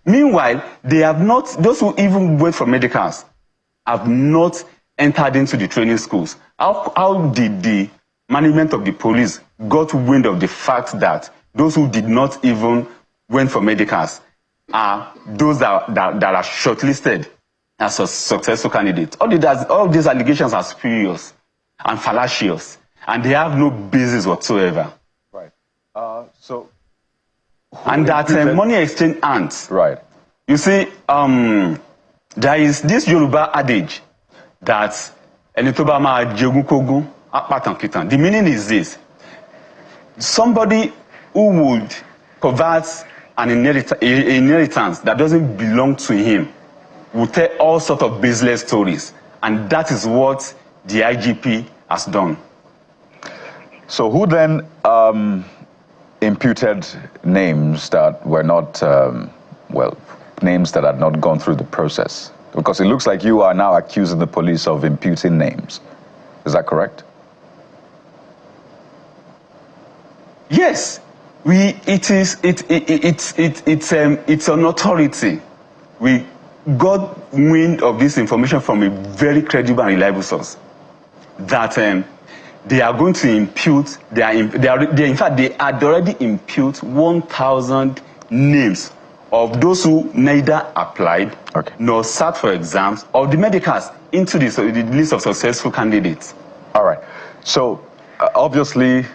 Meanwhile, they have not, those who even went for medicals have not entered into the training schools. How did the management of the police got wind of the fact that those who did not even went for medicals are those that are shortlisted as a successful candidates? All these allegations are spurious and fallacious, and they have no basis whatsoever. Right. And that money exchange ants. Right. You see, there is this Yoruba adage that the meaning is this: somebody who would convert an inheritance that doesn't belong to him will tell all sorts of baseless stories, and that is what the IGP has done. So who then imputed names that were not, names that had not gone through the process? Because it looks like you are now accusing the police of imputing names. Is that correct? Yes, it's an authority. We got wind of this information from a very credible and reliable source that they are going to impute. In fact, they had already impute 1,000 names of those who neither applied nor sat for exams of the medicals into the list of successful candidates. All right. So obviously,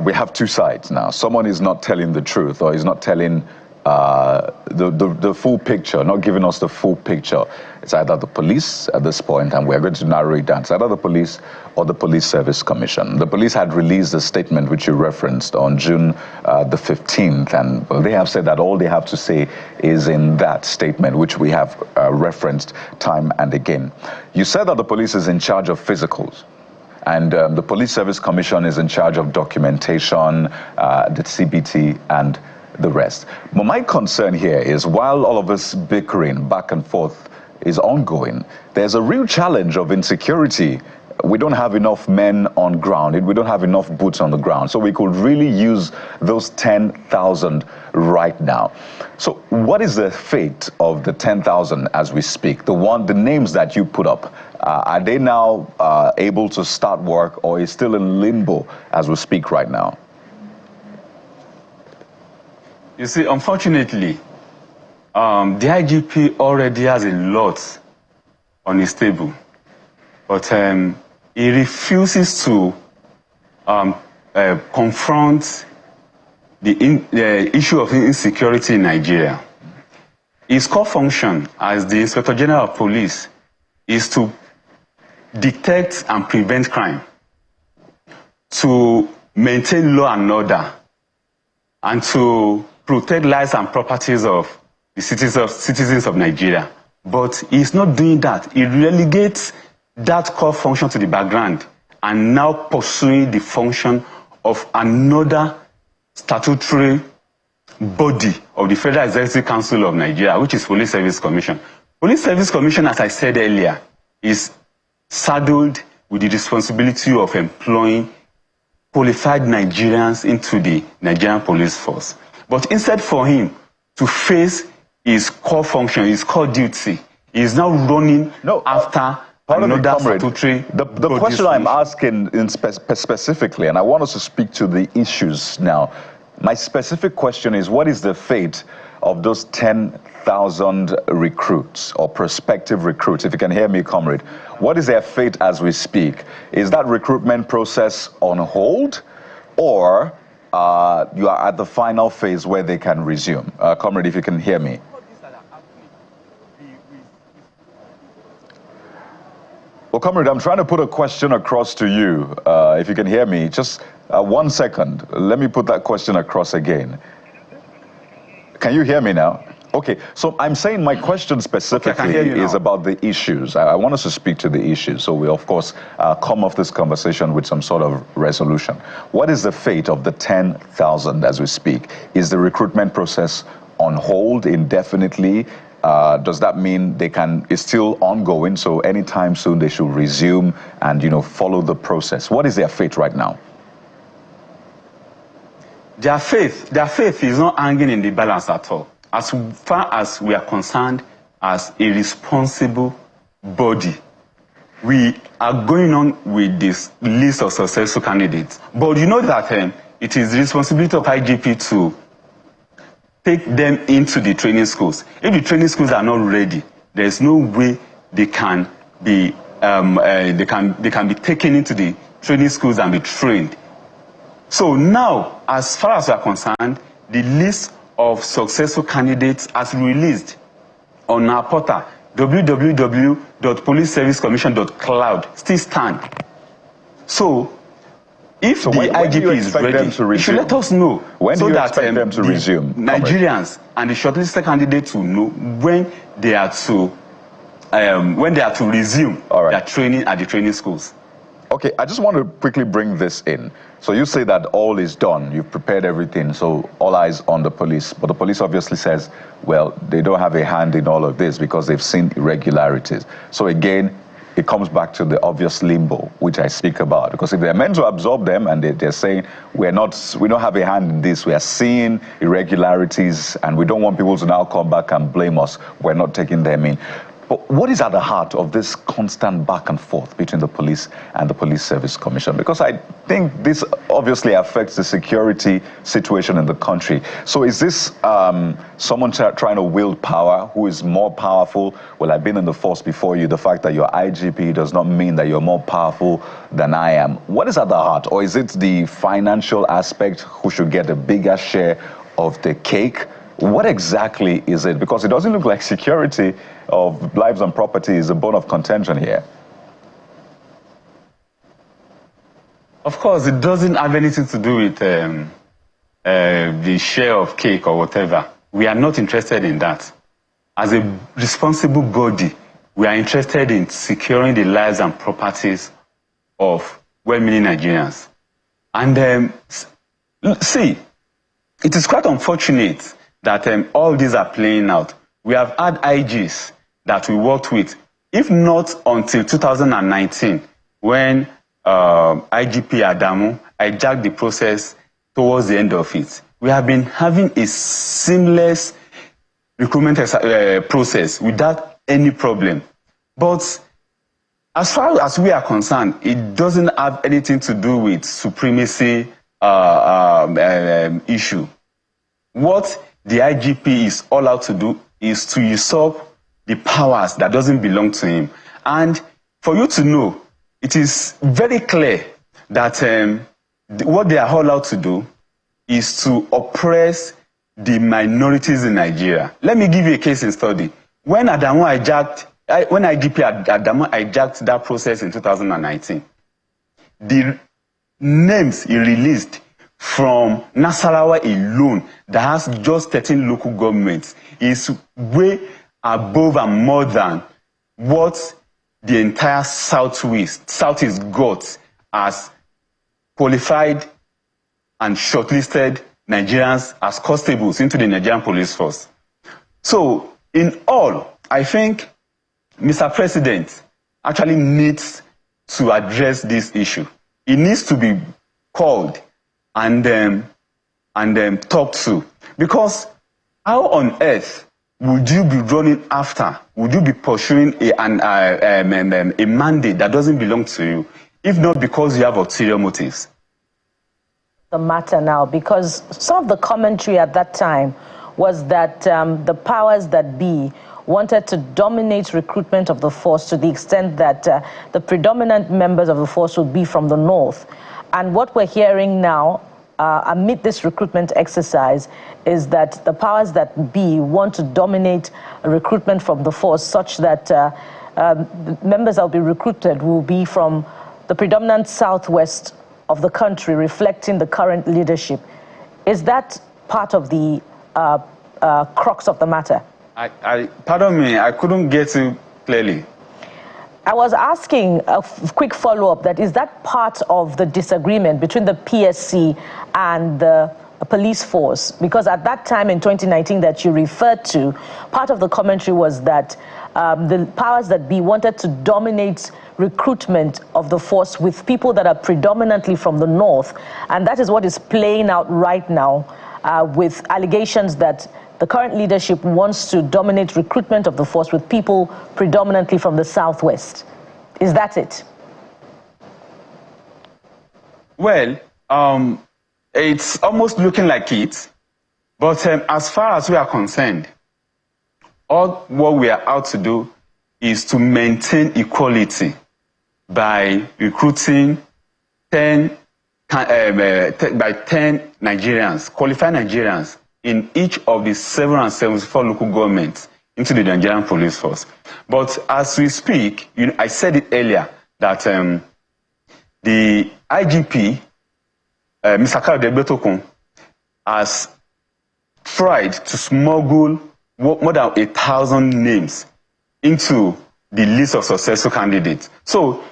we have two sides now. Someone is not telling the truth, or is not telling the full picture, not giving us the full picture. It's either the police at this point, and we're going to narrow it down. It's either the police or the Police Service Commission. The police had released a statement which you referenced on June the 15th, and they have said that all they have to say is in that statement, which we have referenced time and again. You said that the police is in charge of physicals, and the Police Service Commission is in charge of documentation, the CBT, and the rest. But my concern here is, while all of this bickering back and forth is ongoing, there's a real challenge of insecurity. We don't have enough men on ground. We don't have enough boots on the ground. So we could really use those 10,000 right now. So what is the fate of the 10,000 as we speak? The names that you put up, are they now able to start work, or is still in limbo as we speak right now? You see, unfortunately, the IGP already has a lot on his table, but he refuses to confront the issue of insecurity in Nigeria. His core function as the Inspector General of Police is to detect and prevent crime, to maintain law and order, and to protect lives and properties of the citizens of Nigeria. But he's not doing that. He relegates that core function to the background and now pursuing the function of another statutory body of the Federal Executive Council of Nigeria, which is Police Service Commission. Police Service Commission, as I said earlier, is saddled with the responsibility of employing qualified Nigerians into the Nigerian police force. But instead for him to face his core function, his core duty, he is now running after another statutory. The question I'm asking specifically, and I want us to speak to the issues now. My specific question is, what is the fate of those 10,000 recruits or prospective recruits? If you can hear me, comrade, what is their fate as we speak? Is that recruitment process on hold, or you are at the final phase where they can resume? Comrade, if you can hear me. Well, comrade, I'm trying to put a question across to you. If you can hear me, just 1 second. Let me put that question across again. Can you hear me now? Okay, so I'm saying my question specifically is about the issues. I want us to speak to the issues. So we, of course, come off this conversation with some sort of resolution. What is the fate of the 10,000 as we speak? Is the recruitment process on hold indefinitely? Does that mean it's still ongoing, so anytime soon they should resume and, follow the process? What is their fate right now? Their faith is not hanging in the balance at all. As far as we are concerned as a responsible body, we are going on with this list of successful candidates. But you know that it is the responsibility of IGP to take them into the training schools. If the training schools are not ready, there is no way they can be taken into the training schools and be trained. So now, as far as we are concerned, the list of successful candidates as released on our portal, www.policeservicecommission.cloud, still stand. So, if the IGP is ready, he should let us know. When do you expect them to resume? Nigerians and the shortlisted candidates will know when they are to resume their training at the training schools. Okay, I just want to quickly bring this in. So you say that all is done, you've prepared everything, so all eyes on the police. But the police obviously says, well, they don't have a hand in all of this because they've seen irregularities. So again, it comes back to the obvious limbo, which I speak about. Because if they're meant to absorb them and they're saying, we don't have a hand in this, we are seeing irregularities and we don't want people to now come back and blame us, we're not taking them in. But what is at the heart of this constant back and forth between the police and the Police Service Commission? Because I think this obviously affects the security situation in the country. So is this someone trying to wield power who is more powerful? Well, I've been in the force before you. The fact that you're IGP does not mean that you're more powerful than I am. What is at the heart? Or is it the financial aspect who should get a bigger share of the cake? What exactly is it? Because it doesn't look like security of lives and property is a bone of contention here. Of course, it doesn't have anything to do with the share of cake or whatever. We are not interested in that. As a responsible body, we are interested in securing the lives and properties of well-meaning Nigerians. And see, it is quite unfortunate that all these are playing out. We have had IGs that we worked with, if not until 2019, when IGP Adamu hijacked the process towards the end of it. We have been having a seamless recruitment process without any problem. But as far as we are concerned, it doesn't have anything to do with supremacy issue. What the IGP is all out to do is to usurp the powers that doesn't belong to him. And for you to know, it is very clear that what they are all out to do is to oppress the minorities in Nigeria. Let me give you a case in study. When IGP Adamu hijacked that process in 2019, the names he released from Nasarawa alone, that has just 13 local governments, is way above and more than what the entire Southeast got as qualified and shortlisted Nigerians as constables into the Nigerian police force. So, in all, I think Mr. President actually needs to address this issue. It needs to be called and talked to. Because how on earth would you be running after, would you be pursuing a mandate that doesn't belong to you, if not because you have ulterior motives? The matter now, because some of the commentary at that time was that the powers that be wanted to dominate recruitment of the force to the extent that the predominant members of the force would be from the north. And what we're hearing now amid this recruitment exercise is that the powers that be want to dominate recruitment from the force such that the members that will be recruited will be from the predominant southwest of the country, reflecting the current leadership. Is that part of the crux of the matter? Pardon me, I couldn't get you clearly. I was asking a quick follow-up, that is that part of the disagreement between the PSC and the police force? Because at that time in 2019 that you referred to, part of the commentary was that the powers that be wanted to dominate recruitment of the force with people that are predominantly from the north. And that is what is playing out right now with allegations that the current leadership wants to dominate recruitment of the force with people predominantly from the southwest. Is that it? Well, it's almost looking like it. But as far as we are concerned, all what we are out to do is to maintain equality by recruiting 10 Nigerians, qualified Nigerians, in each of the 774 local governments into the Nigerian police force. But as we speak, I said it earlier that the IGP, Mr. Kano Emirates, has tried to smuggle more than 1,000 names into the list of successful candidates. So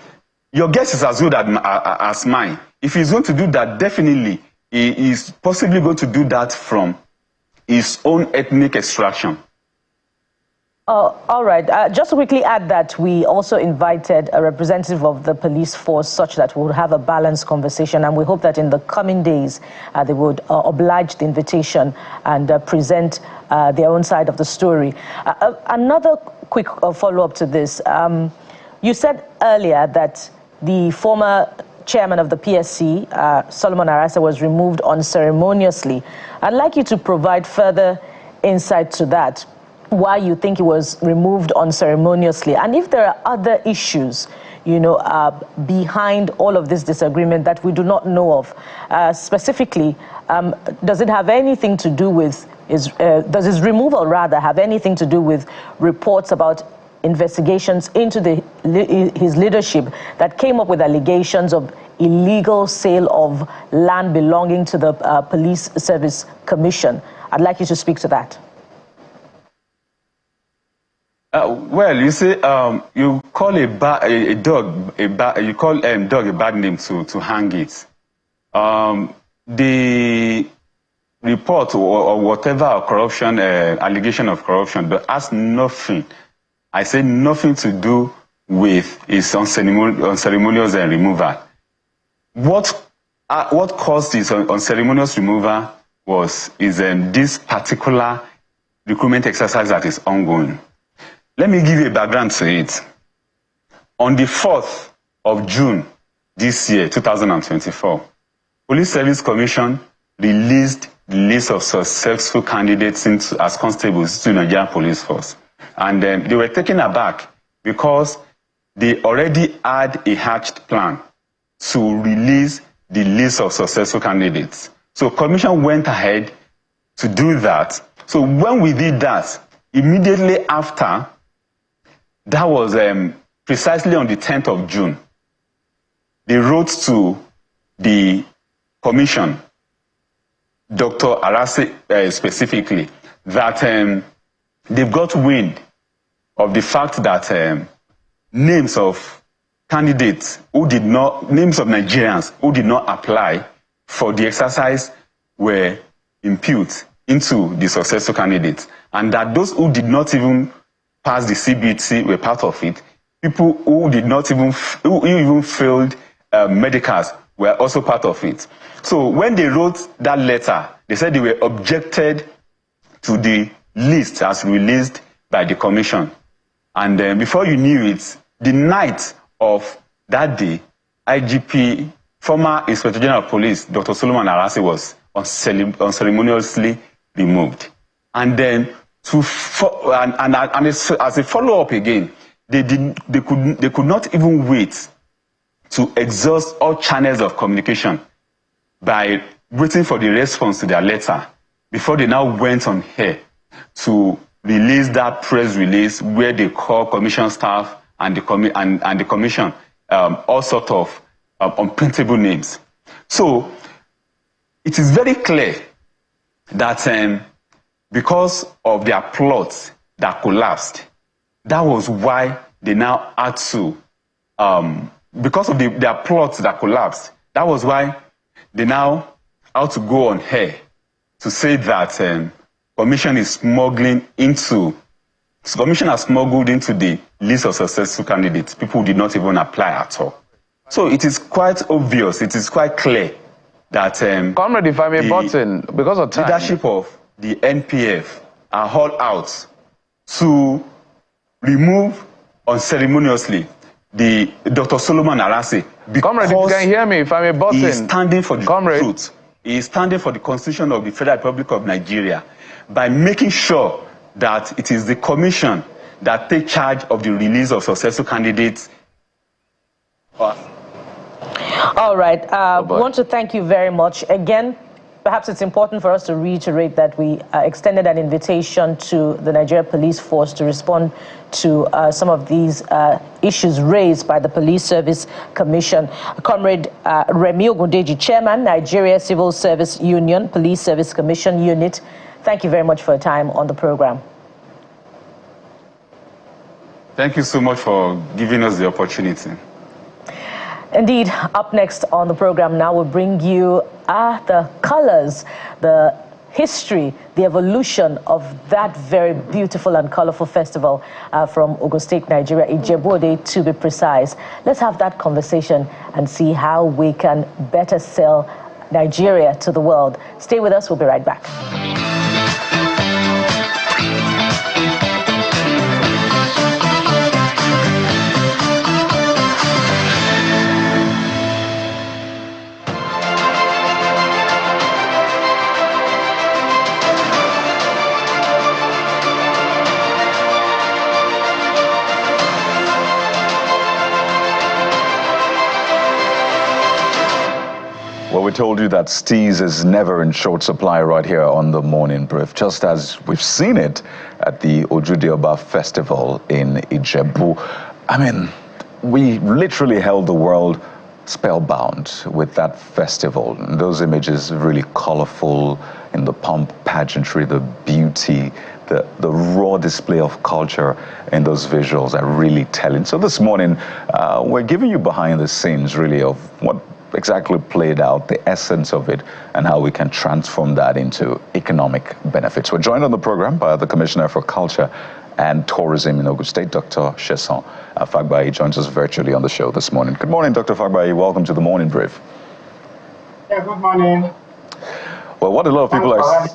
your guess is as good as mine. If he's going to do that, definitely he is possibly going to do that from his own ethnic extraction. All right. Just to quickly add that we also invited a representative of the police force such that we'll have a balanced conversation, and we hope that in the coming days they would oblige the invitation and present their own side of the story. Another quick follow-up to this. You said earlier that the former chairman of the PSC, Solomon Arasa, was removed unceremoniously. I'd like you to provide further insight to that, why you think he was removed unceremoniously, and if there are other issues, behind all of this disagreement that we do not know of. Specifically, does it have anything to do with does his removal rather have anything to do with reports about investigations into his leadership that came up with allegations of illegal sale of land belonging to the Police Service Commission? I'd like you to speak to that. Well, you say you call a dog a bad name to hang it. The report or whatever corruption allegation of corruption, but has nothing. I say nothing to do with his unceremonious removal. What caused his unceremonious removal is this particular recruitment exercise that is ongoing. Let me give you a background to it. On the 4th of June this year, 2024, Police Service Commission released the list of successful candidates as constables to the Nigerian Police Force. And they were taken aback because they already had a hatched plan to release the list of successful candidates. So Commission went ahead to do that. So when we did that, immediately after, that was precisely on the 10th of June, they wrote to the Commission, Dr. Arase specifically, that they've got wind of the fact that names of candidates names of Nigerians who did not apply for the exercise were imputed into the successful candidates, and that those who did not even pass the CBT were part of it. People who even failed medicals were also part of it. So when they wrote that letter, they said they were objected to the list as released by the Commission. And before you knew it, the night of that day, IGP, former Inspector General of Police, Dr. Solomon Arase, was unceremoniously removed. And then as a follow-up again, they could not even wait to exhaust all channels of communication by waiting for the response to their letter before they now went on air to release that press release where they call Commission staff and the Commission all sort of unprintable names. So it is very clear that because of their plots that collapsed, that was why they now had to, because of their plots that collapsed, that was why they now had to go on air to say that Commission has smuggled into the list of successful candidates people who did not even apply at all. So it is quite obvious, it is quite clear that Comrade, if I may button, because of time, leadership of the NPF are all out to remove unceremoniously the Dr. Solomon Arase. Comrade, you can hear me if I may button. He is standing for the truth. He is standing for the Constitution of the Federal Republic of Nigeria by making sure that it is the Commission that takes charge of the release of successful candidates. All right. We want to thank you very much. Again, perhaps it's important for us to reiterate that we extended an invitation to the Nigeria Police Force to respond to some of these issues raised by the Police Service Commission. Comrade Remi Ogundeji, Chairman, Nigeria Civil Service Union, Police Service Commission Unit, thank you very much for your time on the program. Thank you so much for giving us the opportunity. Indeed, up next on the program now, we'll bring you the colors, the history, the evolution of that very beautiful and colorful festival from Ogun State, Nigeria, Ijebu-Ode to be precise. Let's have that conversation and see how we can better sell Nigeria to the world. Stay with us, we'll be right back. Well, we told you that steez is never in short supply right here on the Morning Brief, just as we've seen it at the Ojude Oba festival in Ijebu. I mean, we literally held the world spellbound with that festival. And those images really colorful in the pomp, pageantry, the beauty, the raw display of culture in those visuals are really telling. So this morning, we're giving you behind the scenes really of what exactly played out, the essence of it, and how we can transform that into economic benefits. We're joined on the program by the Commissioner for Culture and Tourism in Ogun State, Dr. Sheson Fagbayi, joins us virtually on the show this morning. Good morning, Dr. Fagbayi. Welcome to the Morning Brief. Yeah, good morning. Well, what a lot of people are...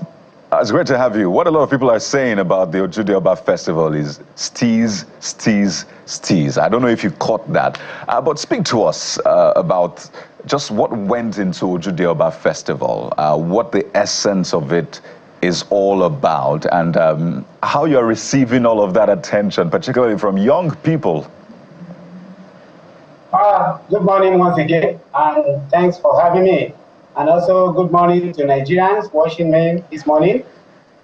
It's great to have you. What a lot of people are saying about the Ojude Oba festival is steez, steez, steez. I don't know if you caught that, but speak to us about just what went into Ojude Oba festival, what the essence of it is all about, and how you're receiving all of that attention, particularly from young people. Good morning once again, and thanks for having me. And also, good morning to Nigerians watching me this morning.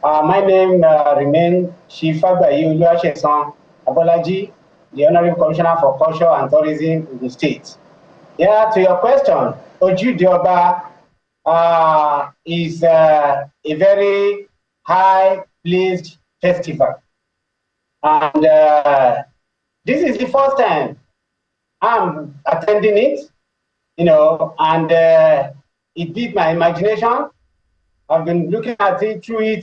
My name remains Chief Fagbayi Oluwasesan Abolaji, the Honorable Commissioner for Culture and Tourism in the state. Yeah, to your question, Ojude Oba is a very high-placed festival. And this is the first time I'm attending it, you know, and it beat my imagination. I've been looking at it through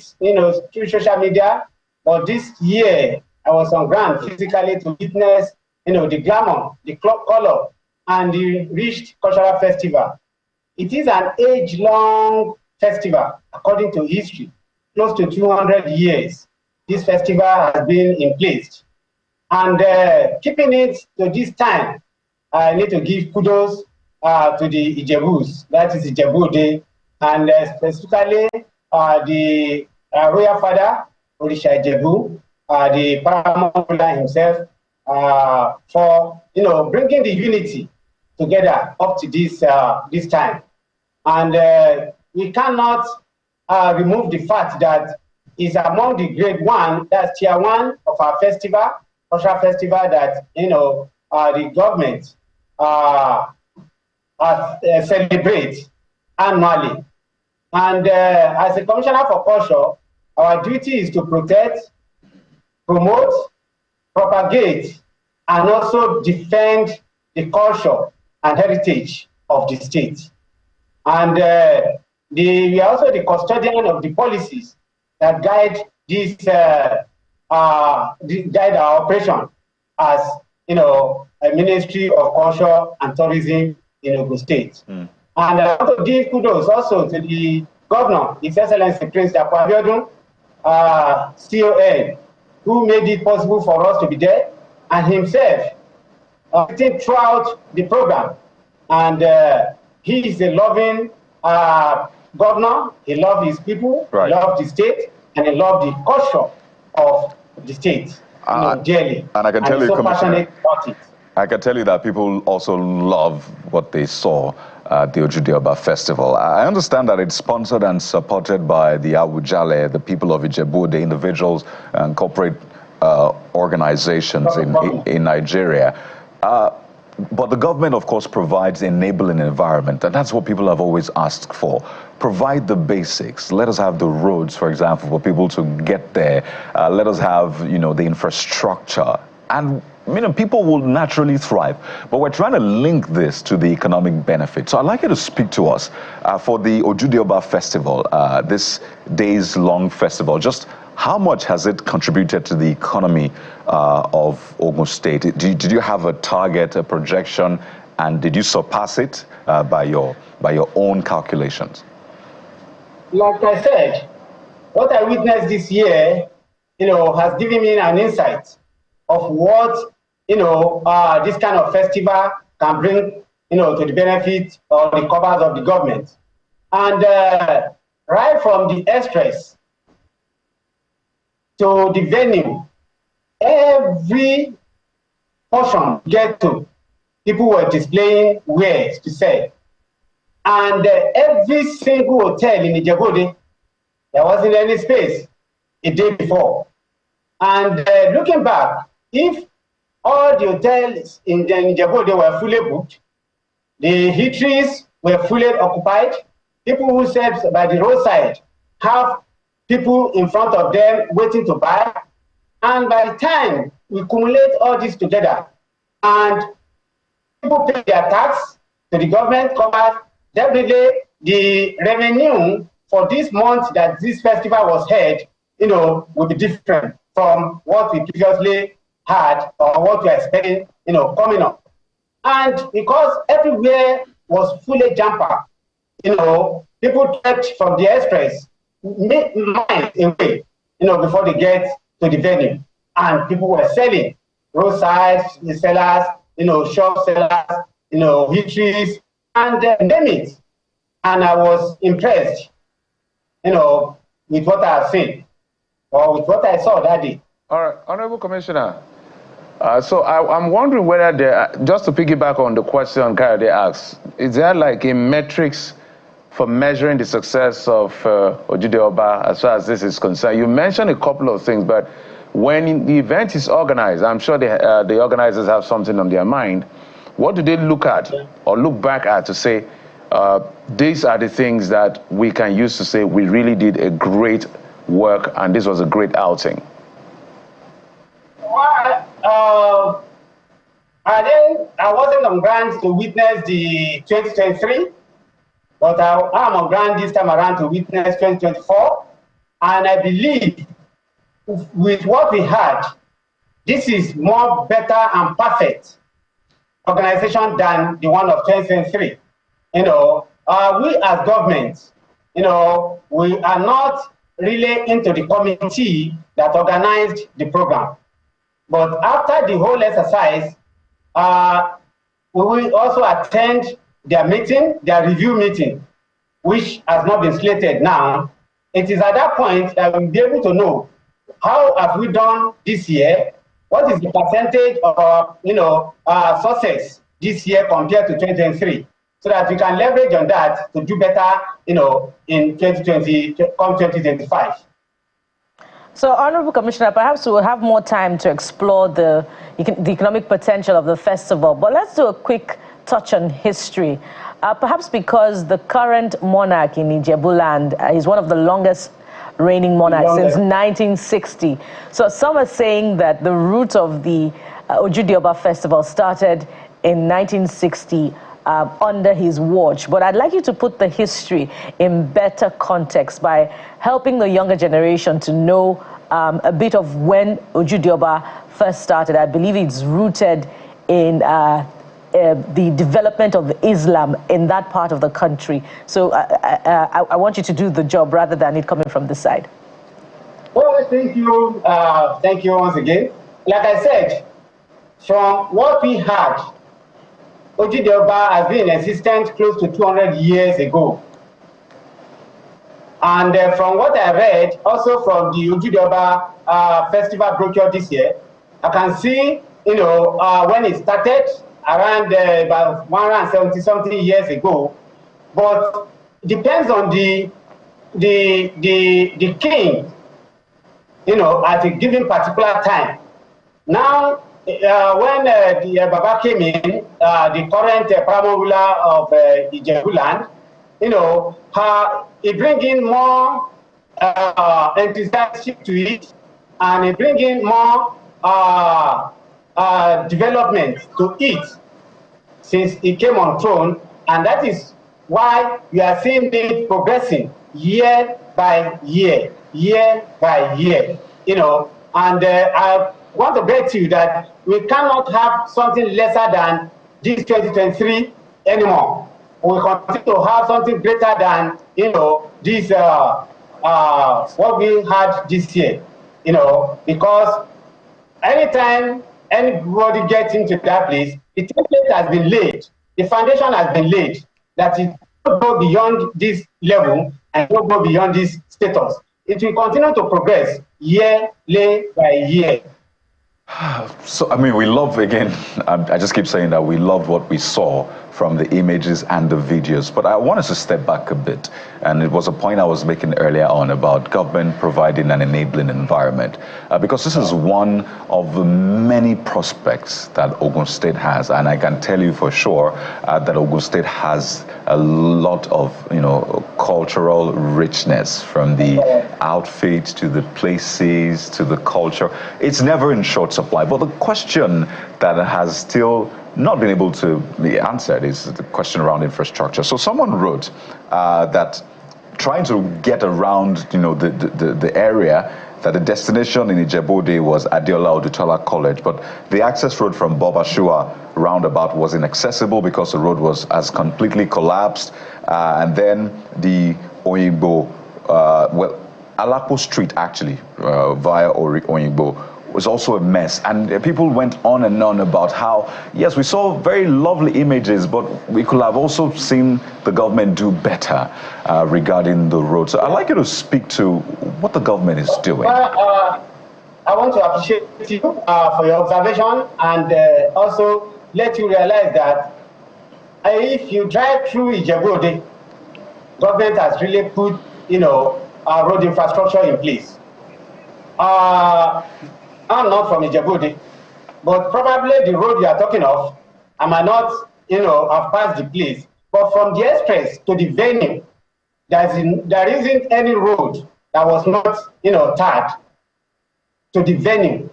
social media, but this year I was on ground physically to witness, the glamour, the color, and the rich cultural festival. It is an age-long festival, according to history, close to 200 years. This festival has been in place. And keeping it to this time, I need to give kudos to the Ijebus, that is Ijebu Day, and specifically the Royal Father, Orisha Ijebu, the Paramount ruler himself, for bringing the unity together up to this time. And we cannot remove the fact that it's among the grade one, that's tier one of our festival, cultural festival that the government celebrate annually. And as a Commissioner for Culture, our duty is to protect, promote, propagate, and also defend the culture and heritage of the state. And we are also the custodian of the policies that guide this, guide our operation as a Ministry of Culture and Tourism in Ogun State. And I want to give kudos also to the Governor, His Excellency Prince Abiodun, CON, who made it possible for us to be there, and himself throughout the program. And he is a loving governor. He loves his people, he loves the state, and he loves the culture of the state dearly. And I can tell you, so Commissioner, passionate about it. I can tell you that people also love what they saw at the Ojude Oba festival. I understand that it's sponsored and supported by the Awujale, the people of Ijebu, the individuals and corporate organizations in Nigeria. But the government, of course, provides enabling environment, and that's what people have always asked for. Provide the basics. Let us have the roads, for example, for people to get there. Let us have, the infrastructure. And people will naturally thrive. But we're trying to link this to the economic benefit. So I'd like you to speak to us for the Ojude Oba festival, this days-long festival. Just how much has it contributed to the economy of Ogun State? Did you have a target, a projection, and did you surpass it by your own calculations? Like I said, what I witnessed this year, has given me an insight of what this kind of festival can bring, to the benefit or the covers of the government. And right from the extras to the venue, every portion get to, people were displaying wares to sell. And every single hotel in Ijebu, there wasn't any space a day before. And looking back, if all the hotels in Ijebu were fully booked, the eateries were fully occupied, people who serve by the roadside have people in front of them waiting to buy. And by the time we accumulate all this together and people pay their tax to the government, covers definitely the revenue for this month that this festival was held, will be different from what we previously had or what we are expecting, coming up. And because everywhere was fully jam-packed, people trekked from the express miles away, before they get to the venue. And people were selling roadside sellers, shop sellers, eateries, and name it. And I was impressed, with what I have seen, or with what I saw that day. All right, Honorable Commissioner. So I'm wondering whether just to piggyback on the question Kayode asked, is there like a metrics for measuring the success of Ojude Oba as far as this is concerned? You mentioned a couple of things, but when the event is organized, I'm sure the organizers have something on their mind. What do they look at or look back at to say, these are the things that we can use to say we really did a great work and this was a great outing? Well, I wasn't on ground to witness the 2023, but I'm on ground this time around to witness 2024. And I believe with what we had, this is more better and perfect organization than the one of 2023. We as government, we are not really into the committee that organized the program. But after the whole exercise, we will also attend their meeting, their review meeting, which has not been slated now. It is at that point that we'll be able to know how have we done this year, what is the percentage of success this year compared to 2023, so that we can leverage on that to do better, in 2020, come 2025. So, Honorable Commissioner, perhaps we'll have more time to explore the economic potential of the festival, but let's do a quick touch on history. Perhaps because the current monarch in Ijebuland is one of the longest reigning monarchs since 1960. So some are saying that the root of the Ojude Oba festival started in 1960 under his watch. But I'd like you to put the history in better context by helping the younger generation to know a bit of when Ojude Oba first started. I believe it's rooted in the development of Islam in that part of the country. So I want you to do the job rather than it coming from this side. Well, thank you. Thank you once again. Like I said, from what we had, Ojude Oba has been in existence close to 200 years ago. And from what I read, also from the Ojude Oba festival brochure this year, I can see, when it started around about 170-something years ago. But it depends on the king, at a given particular time. Now, when the Baba came in, the current primary ruler of Ijebuland, he bring in more enthusiasm to it, and he bring in more development to it since he came on throne, and that is why we are seeing it progressing year by year, year by year. And I want to bet you that we cannot have something lesser than this 2023 anymore. We continue to have something greater than this what we had this year. Because anytime anybody gets into that place, the template has been laid, the foundation has been laid, that it will go beyond this level and will go beyond this status. It will continue to progress year by year. So, I mean, we love, again, I just keep saying that we love what we saw from the images and the videos, but I want us to step back a bit. And it was a point I was making earlier on about government providing an enabling environment, because this is one of the many prospects that Ogun State has. And I can tell you for sure that Ogun State has a lot of, cultural richness, from the outfit to the places to the culture. It's never in short supply. But the question that has still not been able to be answered is the question around infrastructure. So someone wrote that trying to get around, the area, that the destination in Ijebu-Ode was Adeola Odutola College, but the access road from Bobashua roundabout was inaccessible because the road has completely collapsed, and then the Oyingbo, Alapo Street actually, via Oyingbo, was also a mess. And people went on and on about how, yes, we saw very lovely images, but we could have also seen the government do better regarding the road. So I'd like you to speak to what the government is doing. Well, I want to appreciate you for your observation, and also let you realize that if you drive through Ijebu-Ode, government has really put, road infrastructure in place. I'm not from Ijebu-Ode, but probably the road you are talking of, I might not, have passed the place. But from the express to the venue, there isn't any road that was not, tarred to the venue.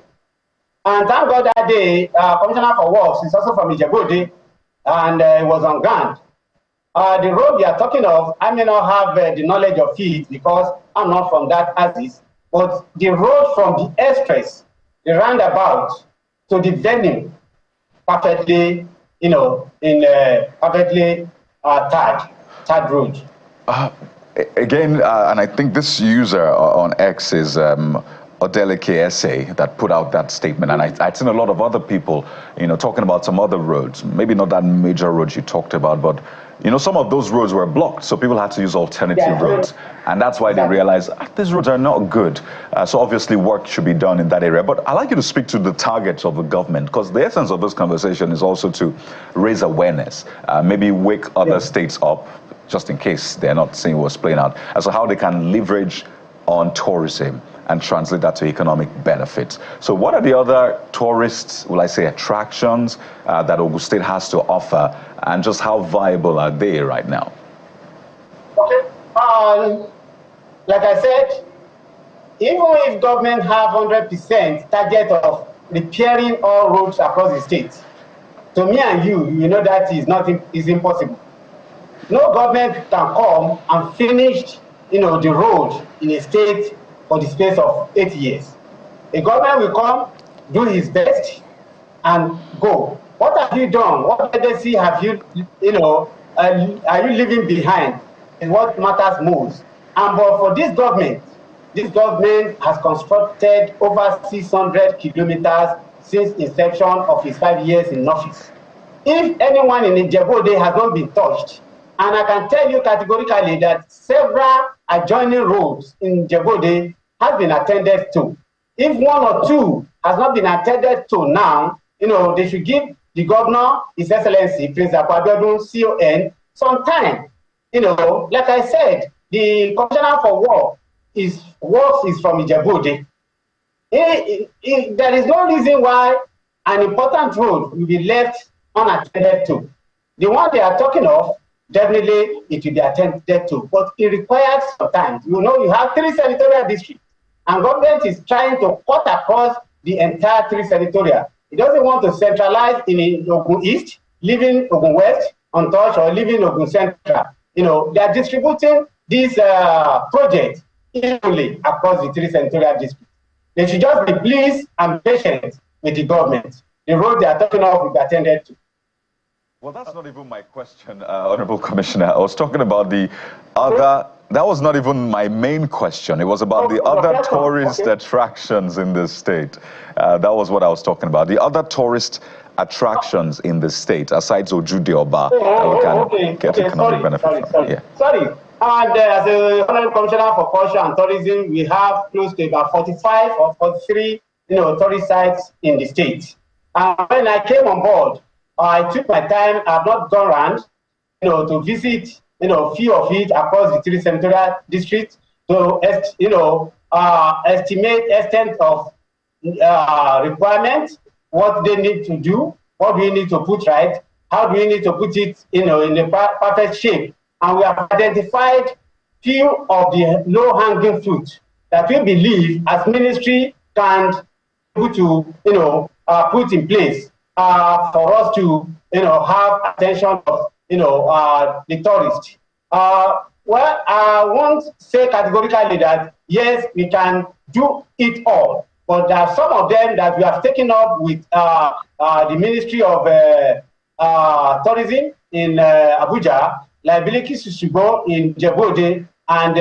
And thank God that day, Commissioner for Works is also from Ijebu-Ode, and it was on ground. The road we are talking of, I may not have the knowledge of it because I'm not from that axis, but the road from the express, the roundabout to the venue, perfectly, perfectly tarred road. Again, and I think this user on X is Odeleke SA that put out that statement, and I'd seen a lot of other people, talking about some other roads, maybe not that major roads you talked about, but some of those roads were blocked, so people had to use alternative roads. And that's why they realized these roads are not good. So obviously work should be done in that area. But I'd like you to speak to the targets of the government, because the essence of this conversation is also to raise awareness, maybe wake other states up, just in case they're not seeing what's playing out, as to how they can leverage on tourism and translate that to economic benefits. So what are the other tourist, will I say, attractions that Ogun State has to offer, and just how viable are they right now? Okay. Like I said, even if government have 100% target of repairing all roads across the state, to me and you know that is impossible. No government can come and finish, the road in a state for the space of 8 years. A government will come, do his best, and go. What have you done? What legacy have you, are you leaving behind? Is what matters most. And but for this government has constructed over 600 kilometers since inception of his 5 years in office. If anyone in Ijebu-Ode has not been touched, and I can tell you categorically that several adjoining roads in Ijebu-Ode have been attended to. If one or two has not been attended to now, they should give the governor, His Excellency, Prince Akwabiodun, CON, some time. Like I said, the Commissioner for Works is from Ijebu-Ode. There is no reason why an important road will be left unattended to. The one they are talking of, definitely it will be attended to, but it requires some time. You have 3 senatorial districts, and government is trying to cut across the entire 3 senatorial. It doesn't want to centralize in Ogun East, leaving Ogun West untouched, or leaving Ogun Central. They are distributing this project equally across the 3 senatorial districts. They should just be pleased and patient with the government. The road they are talking of will be attended to. Well, that's not even my question, Honorable Commissioner. I was talking about the other, that was not even my main question. It was about the other tourist attractions in the state. That was what I was talking about. The other tourist attractions in the state, aside Ojude Oba, that we can get economic benefit from. Yeah. Sorry. And as a Honorable Commissioner for Culture and Tourism, we have close to about 45 or 43 tourist sites in the state. And when I came on board, I took my time. I've not gone around, to visit, few of it across the 3 senatorial districts to, estimate extent of requirements, what they need to do, what we need to put right, how do we need to put it, in a perfect shape. And we have identified few of the low-hanging fruit that we believe as ministry can be able to, put in place for us to, have attention of, the tourists. Well, I won't say categorically that, yes, we can do it all, but there are some of them that we have taken up with the Ministry of Tourism in Abuja, like Biliki Susubo in Djibouti, and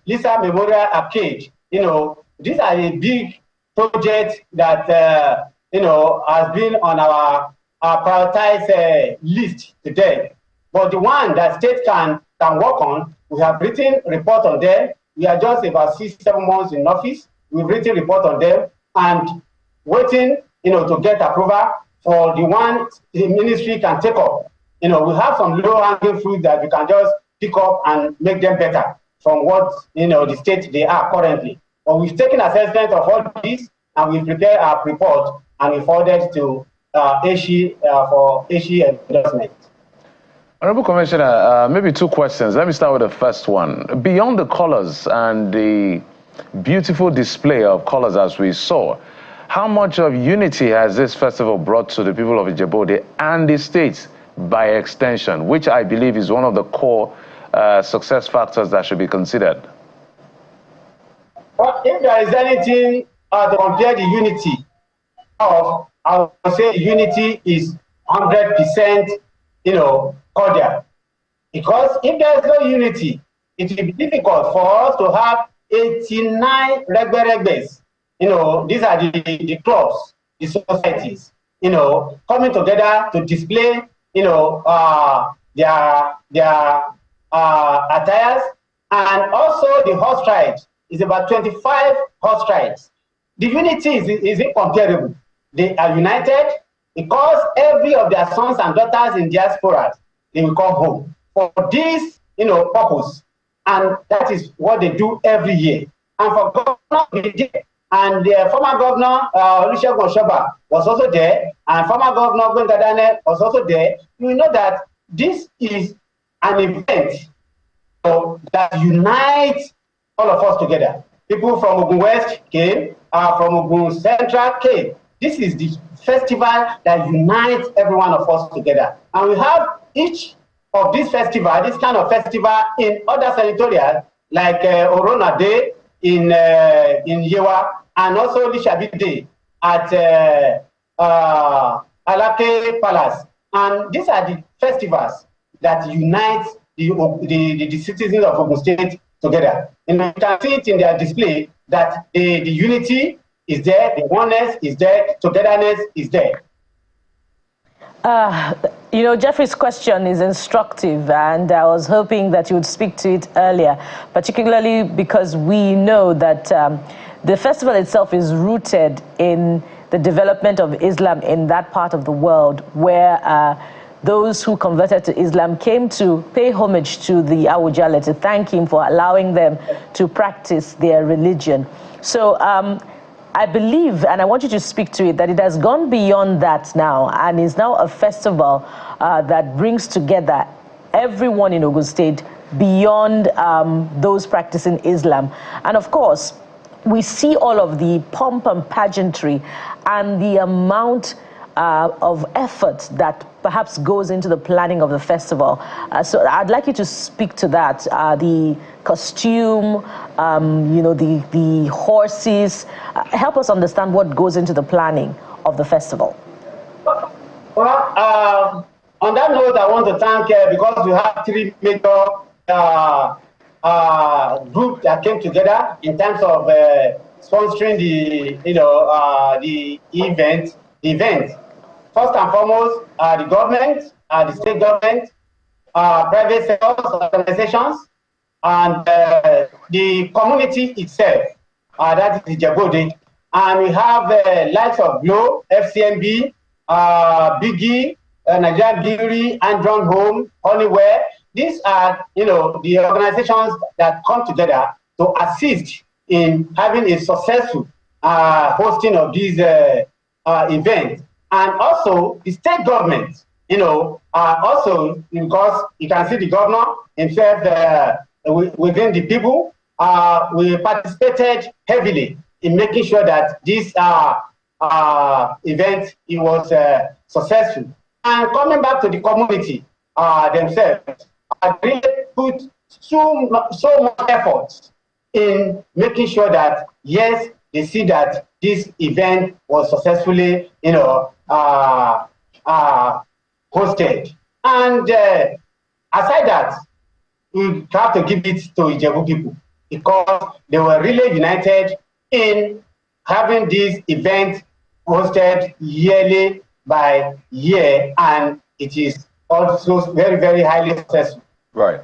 Lisa Memorial Arcade. These are a big project that, has been on our prioritized list today. But the one that state can work on, we have written report on them. We are just about 6-7 months in office. We've written report on them and waiting, to get approval for the one the ministry can take up. We have some low-hanging fruit that we can just pick up and make them better from what, the state they are currently. But we've taken assessment of all this and we've prepared our report and we forwarded to ASHI for ASHI endorsement. Honorable Commissioner, maybe 2 questions. Let me start with the first one. Beyond the colors and the beautiful display of colors as we saw, how much of unity has this festival brought to the people of Djibouti and the state by extension, which I believe is one of the core success factors that should be considered? Well, if there is anything to compare the unity of, I would say unity is 100%, cordial. Because if there is no unity, it will be difficult for us to have 89 regberegbes. These are the clubs, the societies, coming together to display, their attires. And also the horse rides is about 25 horse rides. The unity is incomparable. They are united because every of their sons and daughters in diaspora, they will come home for this, purpose. And that is what they do every year. And for Governor, and the former Governor, Olusegun Oshaba, was also there, and former Governor Gbengadane was also there. You know that this is an event that unites all of us together. People from Ogun West came, from Ogun Central came. This is the festival that unites every one of us together. And we have each of this festival, this kind of festival in other senatorials, like Orona Day in Yewa, and also Lishabi Day at Alake Palace. And these are the festivals that unite the citizens of Ogun State together. And you can see it in their display that the unity is there, the oneness is there, togetherness is there. Jeffrey's question is instructive, and I was hoping that you would speak to it earlier, particularly because we know that the festival itself is rooted in the development of Islam in that part of the world where those who converted to Islam came to pay homage to the Awujale to thank him for allowing them to practice their religion. So I believe, and I want you to speak to it, that it has gone beyond that now and is now a festival that brings together everyone in Ogun State beyond those practicing Islam. And of course, we see all of the pomp and pageantry and the amount of effort that perhaps goes into the planning of the festival. So I'd like you to speak to that. The costume, the horses. Help us understand what goes into the planning of the festival. Well, on that note, I want to thank, because we have 3 major groups that came together in terms of sponsoring the event. First and foremost, the government, the state government, private sector organizations, and the community itself. That is Djibouti. And we have likes of Glow, FCMB, Biggie, Nigerian Brewery, Andron Home, Honeywell. These are, the organizations that come together to assist in having a successful hosting of these events. And also the state government, also because you can see the governor himself within the people, we participated heavily in making sure that this event was successful. And coming back to the community themselves, they put so much effort in making sure that, yes, they see that this event was successfully, hosted. And aside that, we have to give it to Ijebu people because they were really united in having this event hosted yearly by year, and it is also very, very highly successful. Right.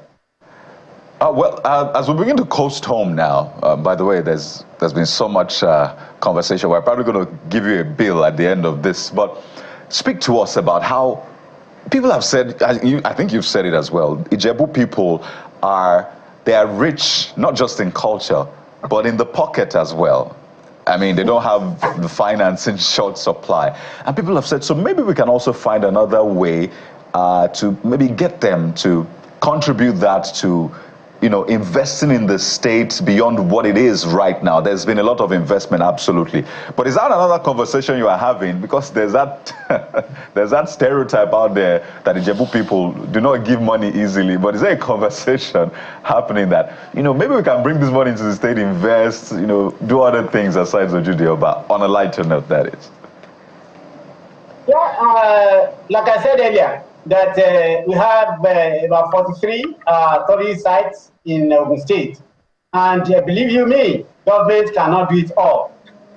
As we begin to coast home now, by the way, there's been so much conversation. We're probably going to give you a bill at the end of this, but speak to us about how people have said, I think you've said it as well, Ijebu people are rich, not just in culture, but in the pocket as well. I mean, they don't have the finance in short supply. And people have said, so maybe we can also find another way to maybe get them to contribute that to, investing in the state beyond what it is right now. There's been a lot of investment, absolutely. But is that another conversation you are having? Because there's that there's that stereotype out there that Ijebu people do not give money easily. But is there a conversation happening that, maybe we can bring this money into the state, invest, do other things aside Ojude Oba, on a lighter note, that is? Yeah, like I said earlier, that we have about 43 tourist sites in Ogun State. And believe you me, government cannot do it all.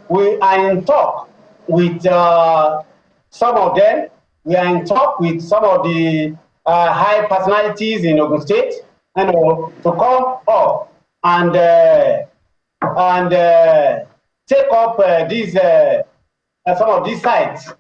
We are in talk with some of them. We are in talk with some of the high personalities in Ogun State, to come up and take up some of these sites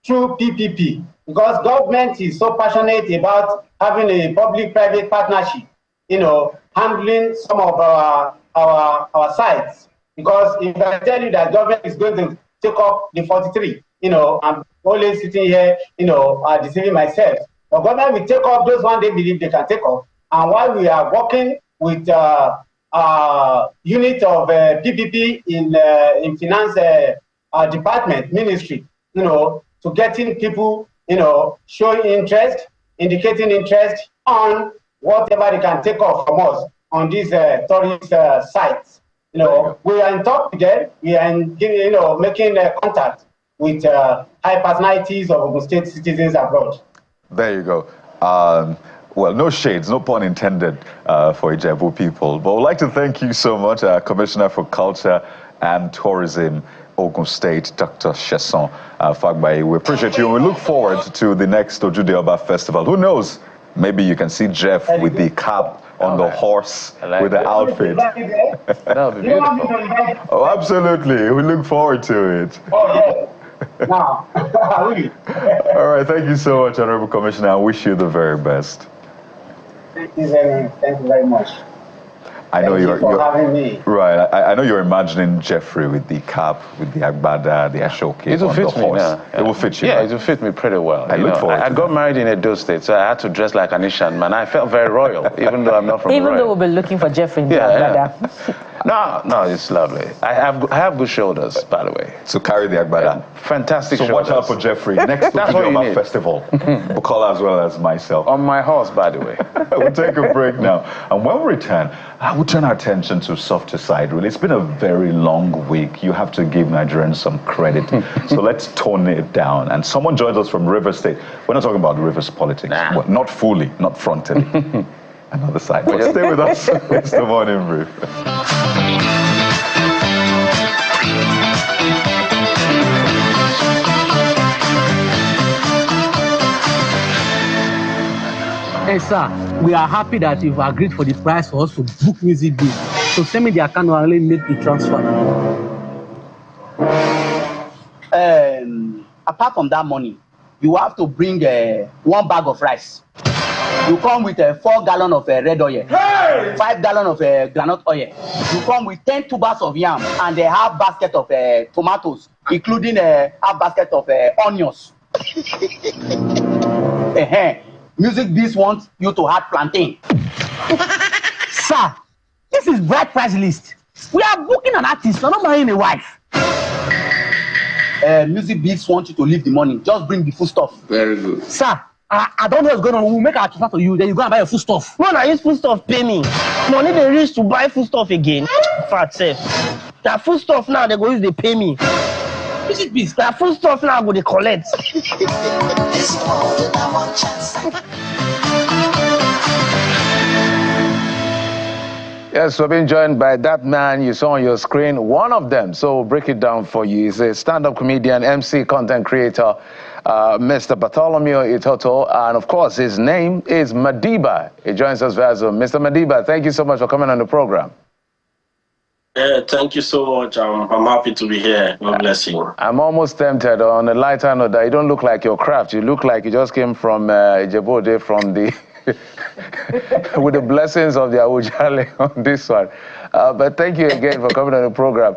through PPP. Because government is so passionate about having a public-private partnership, handling some of our sites. Because if I tell you that government is going to take up the 43, I'm always sitting here, deceiving myself. The government will take up those ones they believe they can take up. And while we are working with unit of PPP in finance department, ministry, to getting people showing interest, indicating interest on whatever they can take off from us on these tourist sites. We are in talk with them. We are making contact with high personalities of Ogun State citizens abroad. There you go. Well, no shades, no pun intended for Ijebu people. But I would like to thank you so much, Commissioner for Culture and Tourism, Ogun State, Dr. Sheson Fagbayi. We appreciate you, and we look forward to the next Ojude Oba Festival. Who knows? Maybe you can see Jeff with the cap on the horse, with the outfit. That would be beautiful. Oh, absolutely. We look forward to it. Oh, yeah. Now, all right. Thank you so much, Honorable Commissioner. I wish you the very best. Thank you very much. I know you're having me. Right. I know you're imagining Jeffrey with the cap, with the agbada, the ashoke on the horse. It will fit you. Yeah, right? It will fit me pretty well. I look forward to I got married in Edo State, so I had to dress like an Ishan man. I felt very royal, even though I'm not from Even royal. though we'll be looking for Jeffrey in the agbada. No, it's lovely. I have good shoulders, by the way. To carry the agbada. Fantastic so shoulders. Watch out for Jeffrey. Next Ojude Oba Festival. Bukola as well as myself. On my horse, by the way. We'll take a break now. And when we return, I will turn our attention to softer side. Really, it's been a very long week. You have to give Nigerians some credit. So let's tone it down. And someone joins us from River State. We're not talking about Rivers politics. Well, not fully, not frontally. Another side. But stay with us. It's the Morning Brief. Hey, sir, we are happy that you've agreed for the price for us to book music deal. So send me the account and let me make the transfer. Apart from that money, you have to bring 1 bag of rice. You come with 4 gallons of red oil, 5 gallons of groundnut oil. You come with 10 tubers of yam and a half basket of tomatoes, including a half basket of onions. Music Beast wants you to add plantain. Sir, this is bride price list. We are booking an artist, we're not marrying a wife. Music Beast wants you to leave the money. Just bring the food stuff. Very good. Sir, I don't know what's going on. We'll make our transfer to you, then you go and buy your food stuff. When I use food stuff, pay me. Money they reach to buy food stuff again. Fat safe. That food stuff now, they go use, they pay me. Music Beast. That food stuff now, go they collect. Yes, we've been joined by that man you saw on your screen, one of them. So we'll break it down for you. He's a stand-up comedian, MC, content creator, Mr. Bartholomew Itoto. And of course, his name is Madiba. He joins us via Zoom. Mr. Madiba, thank you so much for coming on the program. Thank you so much. I'm happy to be here. God bless you. I'm almost tempted on a lighter note that you don't look like your craft. You look like you just came from Ijebode, from the... with the blessings of the Awujale on this one. But thank you again for coming on the program.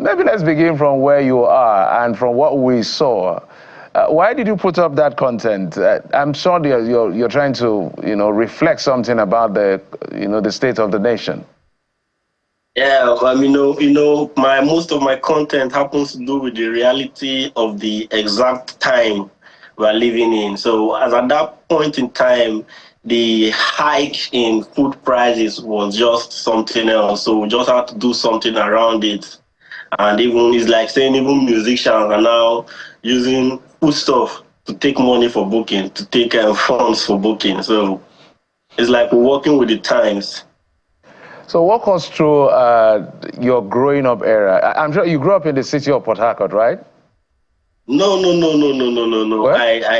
Maybe let's begin from where you are and from what we saw. Why did you put up that content? I'm sure you're trying to, reflect something about the state of the nation. Yeah, most of my content happens to do with the reality of the exact time we're living in. So as at that point in time, the hike in food prices was just something else. So we just had to do something around it. And even it's like saying even musicians are now using food stuff to take money for booking, to take funds for booking. So it's like we're working with the times. So walk us through your growing up era. I'm sure you grew up in the city of Port Harcourt, right? No.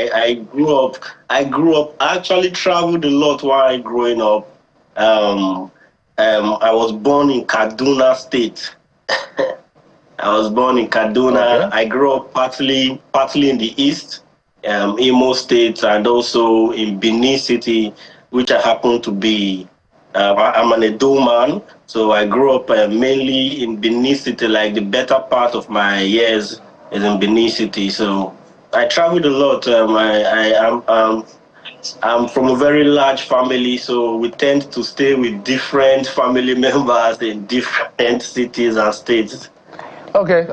I grew up. I actually traveled a lot while growing up. I was born in Kaduna State. I was born in Kaduna. Okay. I grew up partly in the east, Imo State, and also in Benin City, which I happen to be. I'm an Edo man, so I grew up mainly in Benin City. Like the better part of my years is in Benin City, so I traveled a lot. I'm from a very large family, so we tend to stay with different family members in different cities and states. Okay,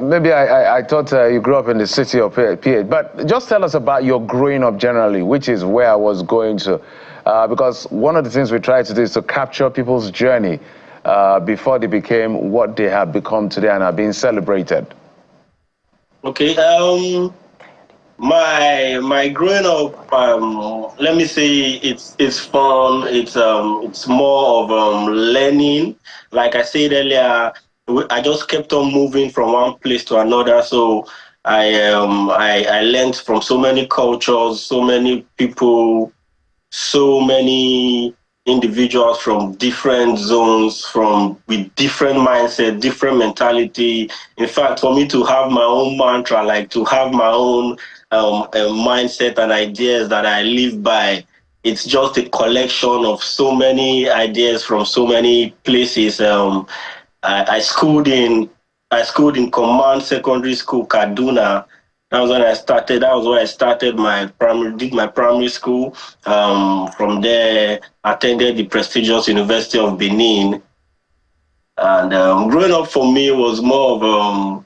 maybe I thought you grew up in the city of PH, but just tell us about your growing up generally, which is where I was going to, because one of the things we try to do is to capture people's journey before they became what they have become today and are being celebrated. Okay, my growing up, let me say it's fun. It's more of learning. Like I said earlier, I just kept on moving from one place to another. So I learned from so many cultures, so many people, so many individuals from different zones, with different mindset, different mentality. In fact, for me to have my own mantra, like to have my own mindset and ideas that I live by, it's just a collection of so many ideas from so many places. I schooled in Command Secondary School, Kaduna. That was when I started. That was where I started my primary school. From there, attended the prestigious University of Benin. And growing up for me was more of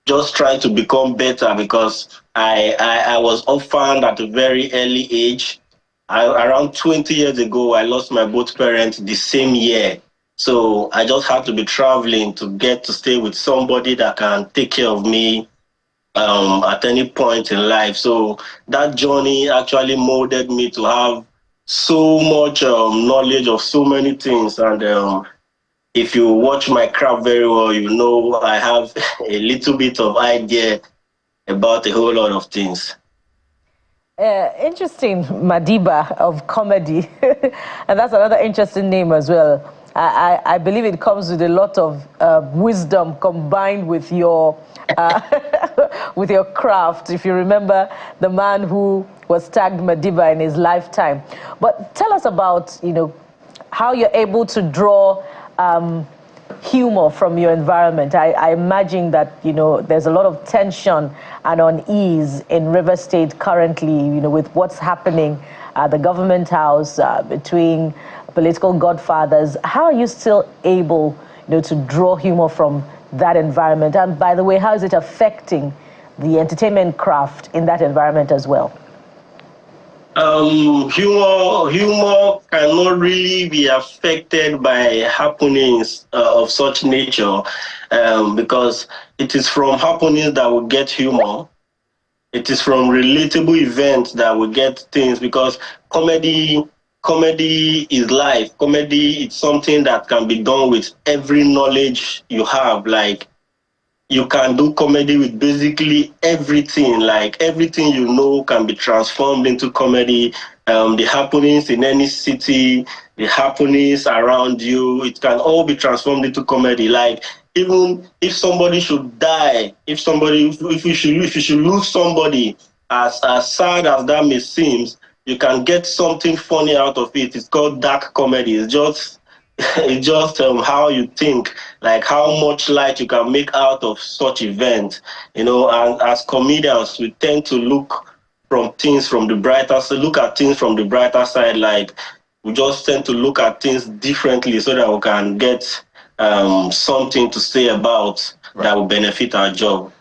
just trying to become better, because I was orphaned at a very early age. Around 20 years ago, I lost my both parents the same year. So I just had to be traveling to get to stay with somebody that can take care of me at any point in life. So that journey actually molded me to have so much knowledge of so many things. And if you watch my craft very well, you know I have a little bit of idea about a whole lot of things. Interesting, Madiba of comedy. And that's another interesting name as well. I believe it comes with a lot of wisdom combined with your with your craft. If you remember the man who was tagged Madiba in his lifetime. But tell us about, how you're able to draw humor from your environment. I imagine that, there's a lot of tension and unease in River State currently, with what's happening at the government house between political godfathers. How are you still able, to draw humor from that environment? And by the way, how is it affecting the entertainment craft in that environment as well? Humor cannot really be affected by happenings of such nature, because it is from happenings that we get humor. It is from relatable events that we get things, because comedy is life. Comedy is something that can be done with every knowledge you have. Like, you can do comedy with basically everything. Like, everything you know can be transformed into comedy. The happenings in any city, the happenings around you, it can all be transformed into comedy. Like, even if somebody should die, if you should lose somebody, as sad as that may seem, you can get something funny out of it. It's called dark comedy. It's just how you think, like how much light you can make out of such events, and as comedians, we tend to look at things from the brighter side. Like, we just tend to look at things differently so that we can get something to say about that will benefit our job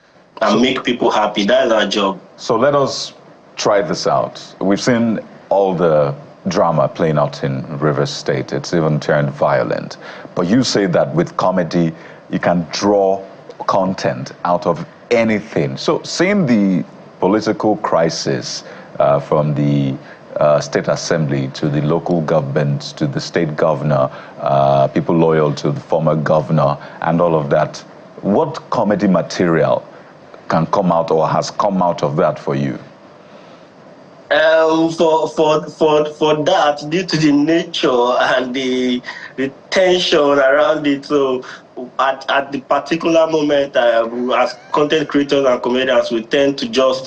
and make people happy. That is our job. So let us try this out. We've seen all the drama playing out in River State. It's even turned violent. But you say that with comedy, you can draw content out of anything. So seeing the political crisis from the state assembly to the local government to the state governor, people loyal to the former governor and all of that, what comedy material can come out or has come out of that for you? For that, due to the nature and the tension around it, so at the particular moment, as content creators and comedians, we tend to just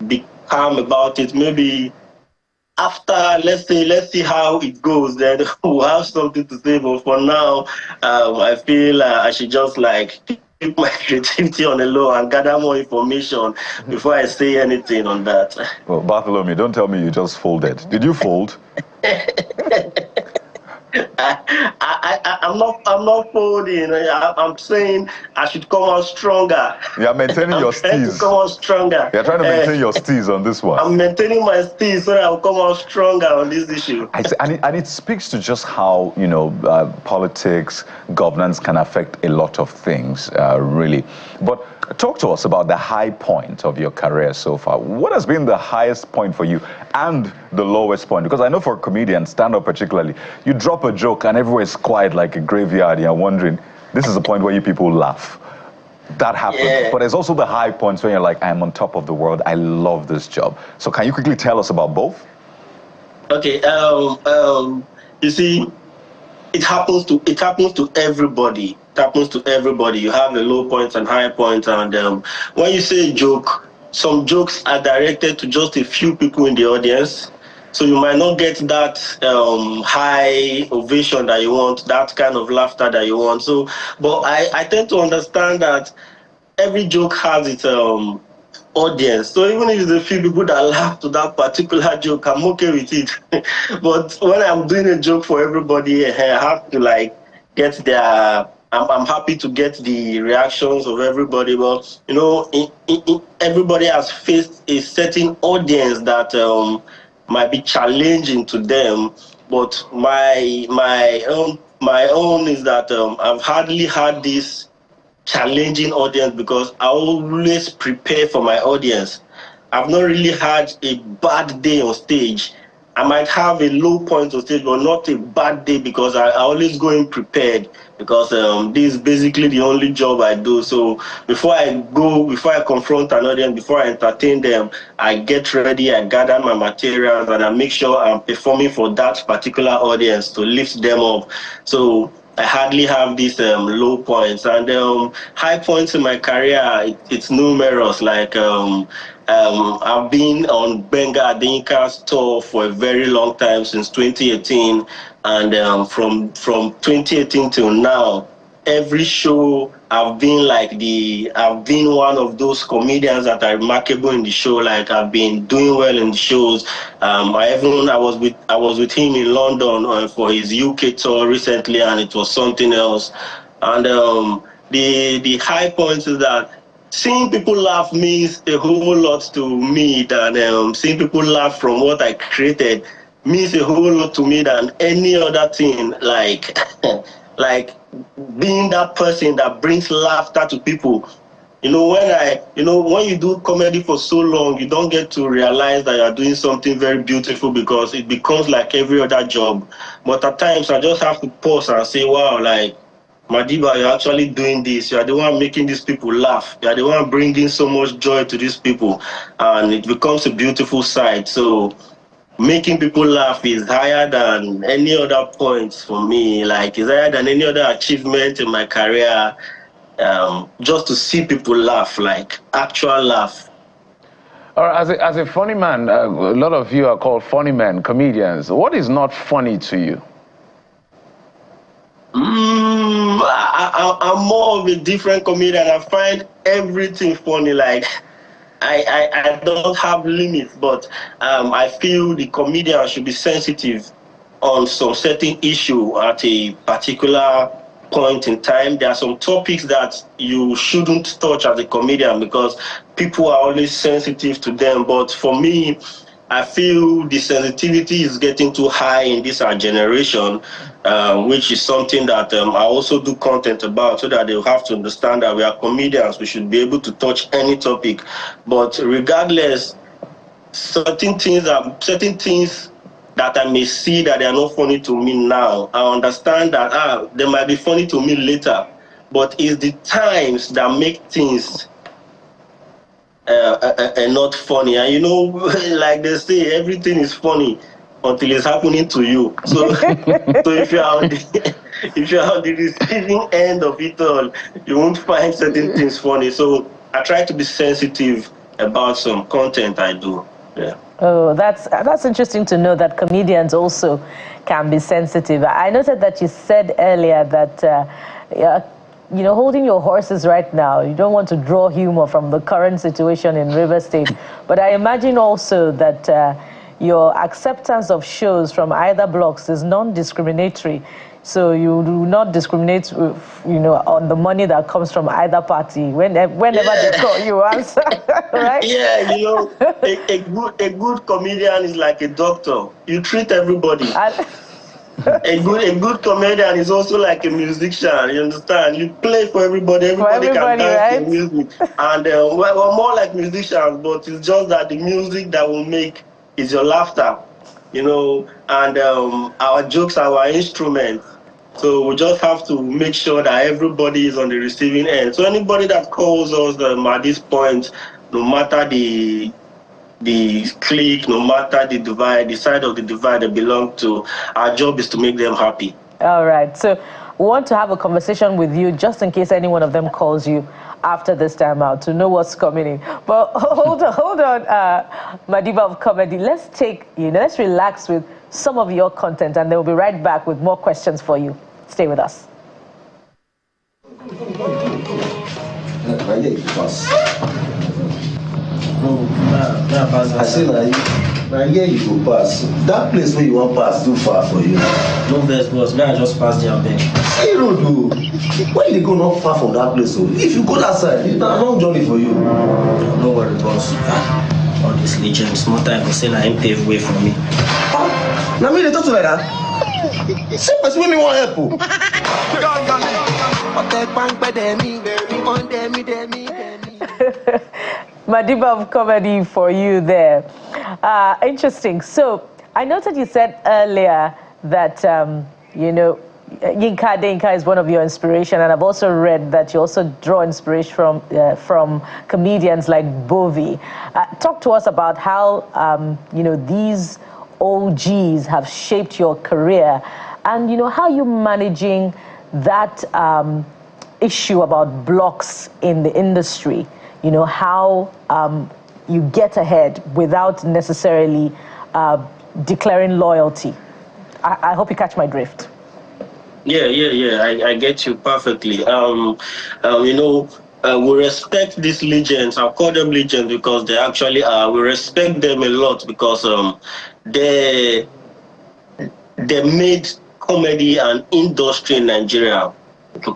be calm about it. Maybe after, let's see how it goes, then we'll have something to say. But for now, I feel I should just keep my creativity on the low and gather more information before I say anything on that. Well, Bartholomew, don't tell me you just folded. Did you fold? I'm not folding. I'm saying I should come out stronger. You're maintaining your steez. Come out stronger. You're trying to maintain your steez on this one. I'm maintaining my steez so that I'll come out stronger on this issue. And it speaks to just how, politics, governance can affect a lot of things, really. But talk to us about the high point of your career so far. What has been the highest point for you and the lowest point? Because I know for comedians, stand-up particularly, you drop a joke and everywhere is quiet like a graveyard. You're wondering, this is the point where you people laugh. That happens. Yeah. But there's also the high points when you're like, I'm on top of the world. I love this job. So can you quickly tell us about both? Okay. You see, it happens to everybody. It happens to everybody. You have the low points and high points, and when you say a joke, some jokes are directed to just a few people in the audience, so you might not get that high ovation that you want, that kind of laughter that you want. So, but I tend to understand that every joke has its audience. So even if there's a few people that laugh to that particular joke, I'm okay with it. But when I'm doing a joke for everybody, I have to get their. I'm happy to get the reactions of everybody, but everybody has faced a certain audience that might be challenging to them. But my own is that I've hardly had this challenging audience because I always prepare for my audience. I've not really had a bad day on stage. I might have a low point of stage, but not a bad day, because I always go in prepared, because this is basically the only job I do. So before I confront an audience, before I entertain them, I get ready, I gather my materials, and I make sure I'm performing for that particular audience to lift them up. So I hardly have these low points. And high points in my career, it's numerous. Like I've been on Benga Adinka's tour for a very long time, since 2018. And from 2018 till now, every show I've been one of those comedians that are remarkable in the show. Like, I've been doing well in the shows. I was with him in London for his UK tour recently, and it was something else. And the high point is that seeing people laugh means a whole lot to me than seeing people laugh from what I created means a whole lot to me than any other thing. Like like being that person that brings laughter to people. When you do comedy for so long, you don't get to realize that you're doing something very beautiful, because it becomes like every other job. But at times I just have to pause and say, wow, like, Madiba, you're actually doing this. You're the one making these people laugh. You're the one bringing so much joy to these people. And it becomes a beautiful sight. So making people laugh is higher than any other points for me. Like, it's higher than any other achievement in my career. Just to see people laugh, like actual laugh. Or as a funny man, a lot of you are called funny men, comedians. What is not funny to you? I'm more of a different comedian. I find everything funny. Like, I don't have limits, but I feel the comedian should be sensitive on some certain issue at a particular point in time. There are some topics that you shouldn't touch as a comedian, because people are always sensitive to them. But for me, I feel the sensitivity is getting too high in this our generation, which is something that I also do content about, so that they'll have to understand that we are comedians. We should be able to touch any topic. But regardless, certain things that I may see that they are not funny to me now, I understand that they might be funny to me later. But it's the times that make things not funny. And like they say, everything is funny until it's happening to you. So if you're on the receiving end of it all, you won't find certain things funny. So I try to be sensitive about some content I do. Yeah. Oh, that's interesting to know that comedians also can be sensitive. I noted that you said earlier that holding your horses right now, you don't want to draw humor from the current situation in Rivers State. But I imagine also that your acceptance of shows from either blocks is non-discriminatory. So you do not discriminate, on the money that comes from either party. Whenever they call you, answer, right? Yeah, a good comedian is like a doctor. You treat everybody. A good comedian is also like a musician. You understand? You play for everybody. Everybody can dance to music. And we're more like musicians, but it's just that the music that will make is your laughter. And our jokes are our instruments. So we just have to make sure that everybody is on the receiving end. So anybody that calls us at this point, no matter the clique, no matter the side of the divide they belong to, our job is to make them happy. All right. So we want to have a conversation with you just in case any one of them calls you after this time out to know what's coming in. But hold on, Madiba of Comedy. Let's let's relax with some of your content, and then we'll be right back with more questions for you. Stay with us. I say now here you go pass. That place where you want pass too far for you. No vex, boss. May I just pass there and beg? Hey, road though. Why you go not far from that place? So if you go that side, it's a long journey for you. No worry, boss. All these legends, more time to say na him pave way for me. Now me they talk to like that. Say person wey me want help. Madiba of Comedy for you there. Interesting. So I noted you said earlier that, you know, Yinka Adeynka is one of your inspiration, and I've also read that you also draw inspiration from comedians like Bovi. Talk to us about how, you know, these OGs have shaped your career, and, you know, how you're managing that issue about blocks in the industry. You know, how you get ahead without necessarily declaring loyalty. I hope you catch my drift. Yeah, I get you perfectly. You know, we respect these legends. I'll call them legends because they actually are. We respect them a lot because they made comedy an industry in Nigeria.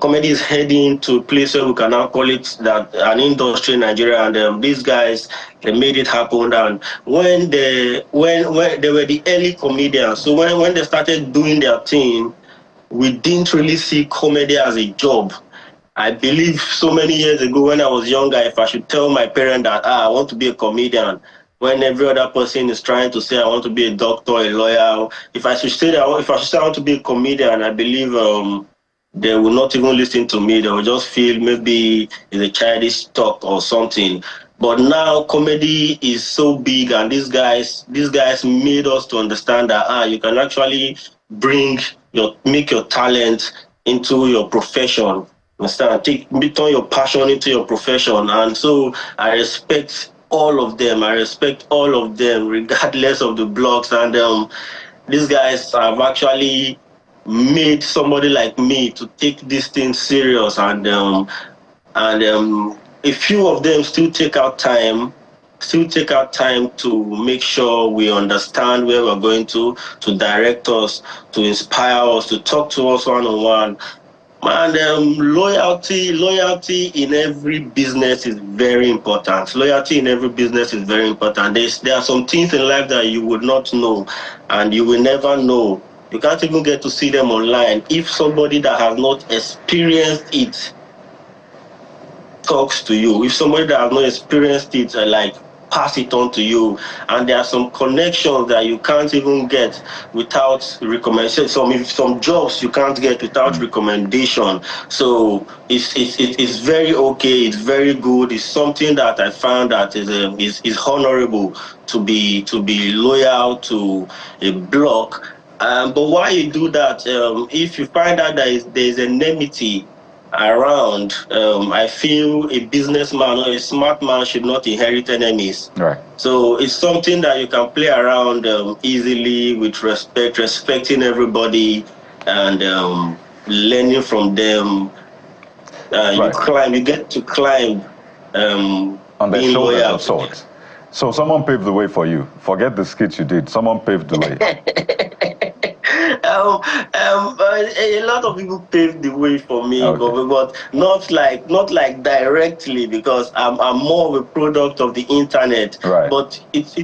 Comedy is heading to a place where we can now call it that an industry in Nigeria, and these guys, they made it happen. And when they were the early comedians, so when they started doing their thing, we didn't really see comedy as a job. I believe so many years ago when I was younger, if I should tell my parent that I want to be a comedian, when every other person is trying to say I want to be a doctor, a lawyer, if I should say that, if I should say I want to be a comedian, I believe they will not even listen to me. They will just feel maybe it's a childish talk or something. But now comedy is so big, and these guys made us to understand that you can actually make your talent into your profession. Understand? Turn your passion into your profession. And so I respect all of them. Regardless of the blogs. And these guys have actually made somebody like me to take this thing serious. And a few of them still take out time to make sure we understand where we're going to direct us, to inspire us, to talk to us one-on-one. And loyalty in every business is very important. There are some things in life that you would not know, and you will never know. You can't even get to see them online. If somebody that has not experienced it talks to you, if somebody that has not experienced it, like, pass it on to you, and there are some connections that you can't even get without recommendation. Some jobs you can't get without recommendation. So it's very okay. It's very good. It's something that I found that is honorable to be loyal to a block. But why you do that? If you find out that there's enmity around, I feel a businessman or a smart man should not inherit enemies. Right. So it's something that you can play around easily with respecting everybody, and learning from them. Right. You get to climb on their shoulders of sorts. So someone paved the way for you. Forget the skits you did. Someone paved the way. A lot of people paved the way for me, but not like directly, because I'm more of a product of the internet. Right. But it's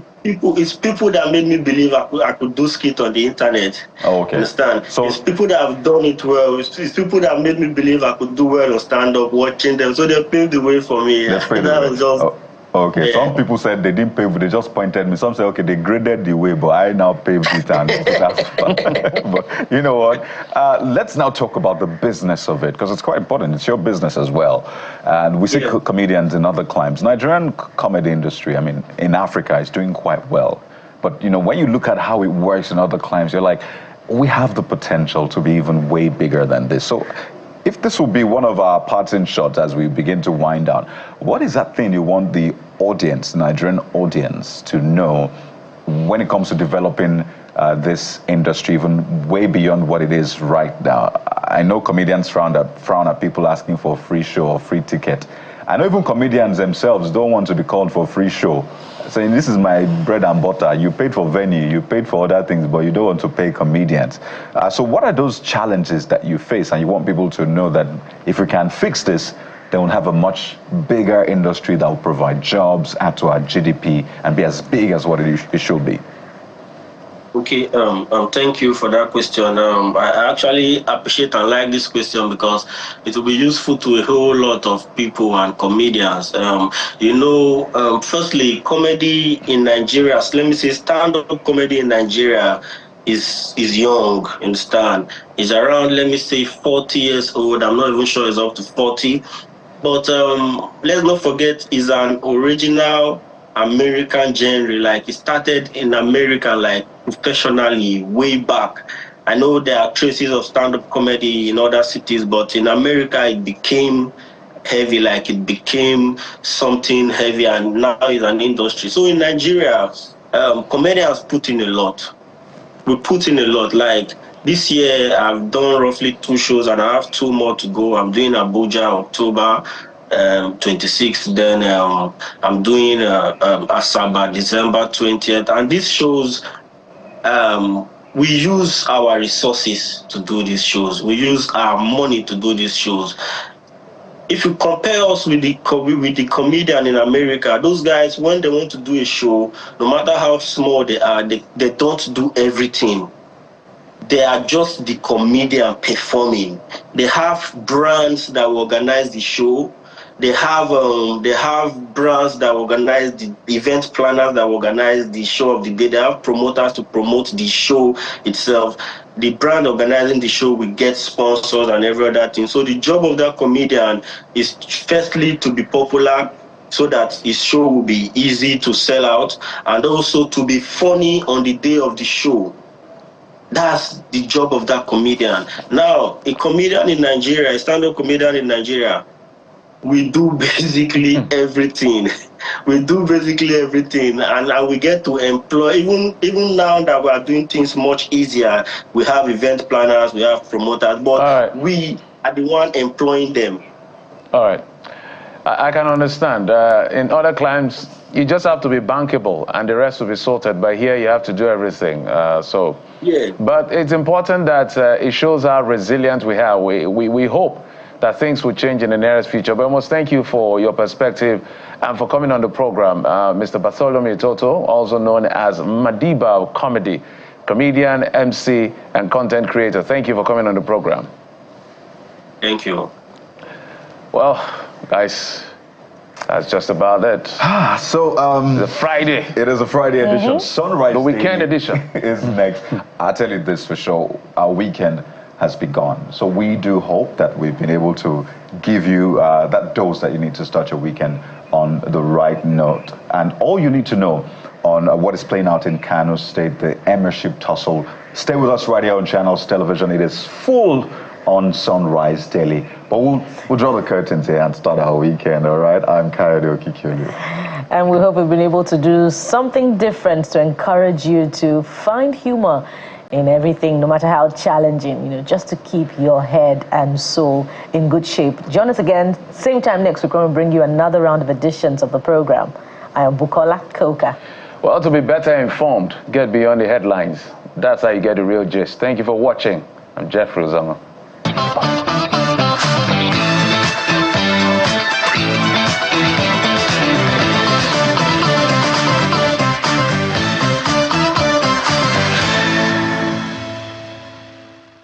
people that made me believe I could do skit on the internet. Oh, okay. Understand? So it's people that have done it well. It's people that made me believe I could do well on stand up, watching them. So they paved the way for me. Okay, Yeah. Some people said they didn't pave, they just pointed me. Some said, okay, they graded the way, but I now paved it. And that's fine. But you know what? Let's now talk about the business of it, because it's quite important. It's your business as well. And we see comedians in other climes. Nigerian comedy industry, I mean, in Africa, is doing quite well. But, you know, when you look at how it works in other climes, you're like, we have the potential to be even way bigger than this. So if this will be one of our parting shots as we begin to wind down, what is that thing you want the audience, Nigerian audience, to know when it comes to developing this industry even way beyond what it is right now? I know comedians frown at people asking for a free show or free ticket. I know even comedians themselves don't want to be called for a free show, saying this is my bread and butter. You paid for venue, you paid for other things, but you don't want to pay comedians. So what are those challenges that you face? And you want people to know that if we can fix this, then we'll have a much bigger industry that will provide jobs, add to our GDP, and be as big as what it should be. Okay, thank you for that question. I actually appreciate and like this question because it will be useful to a whole lot of people and comedians. Firstly, comedy in Nigeria, let me say stand-up comedy in Nigeria is young, understand? It's around, let me say, 40 years old. I'm not even sure it's up to 40. But let's not forget, it's an original American genre. Like, it started in America, like, professionally, way back. I know there are traces of stand-up comedy in other cities, but in America, it became heavy, like it became something heavy, and now it's an industry. So in Nigeria, comedians put in a lot. We put in a lot. Like, this year, I've done roughly 2 shows, and I have 2 more to go. I'm doing Abuja, October 26th. Then I'm doing Asaba, December 20th. And these shows, we use our resources to do these shows. We use our money to do these shows. If you compare us with the comedian in America, those guys, when they want to do a show, no matter how small they are, they don't do everything. They are just the comedian performing. They have brands that organize the show. They have brands that organize the event planners that organize the show of the day. They have promoters to promote the show itself. The brand organizing the show will get sponsors and every other thing. So the job of that comedian is firstly to be popular so that his show will be easy to sell out, and also to be funny on the day of the show. That's the job of that comedian. Now, a comedian in Nigeria, a stand-up comedian in Nigeria, we do basically everything. We do basically everything, and we get to employ, even now that we are doing things much easier, we have event planners, we have promoters, but we are the one employing them. All right. I can understand. In other climes, you just have to be bankable, and the rest will be sorted. But here, you have to do everything. Yeah. But it's important that it shows how resilient we are. We hope that things will change in the nearest future. But I must thank you for your perspective and for coming on the program. Mr. Bartholomew Toto, also known as Madiba Comedy, comedian, MC, and content creator. Thank you for coming on the program. Thank you. Well, guys, that's just about it. So, it's a Friday. It is a Friday edition. Sunrise The weekend edition is next. I'll tell you this for sure. Our weekend has begun. So we do hope that we've been able to give you that dose that you need to start your weekend on the right note. And all you need to know on what is playing out in Kano State, the Emirship tussle. Stay with us right here on Channels Television. It is full on Sunrise Daily. But we'll draw the curtains here and start our weekend, all right? I'm Kayode Okikulu. And we hope we've been able to do something different to encourage you to find humor in everything, no matter how challenging, just to keep your head and soul in good shape. Join us again, same time next week, when we bring you another round of editions of the program. I am Bukola Koka. Well, to be better informed, get beyond the headlines. That's how you get the real gist. Thank you for watching. I'm Jeffrey Uzama.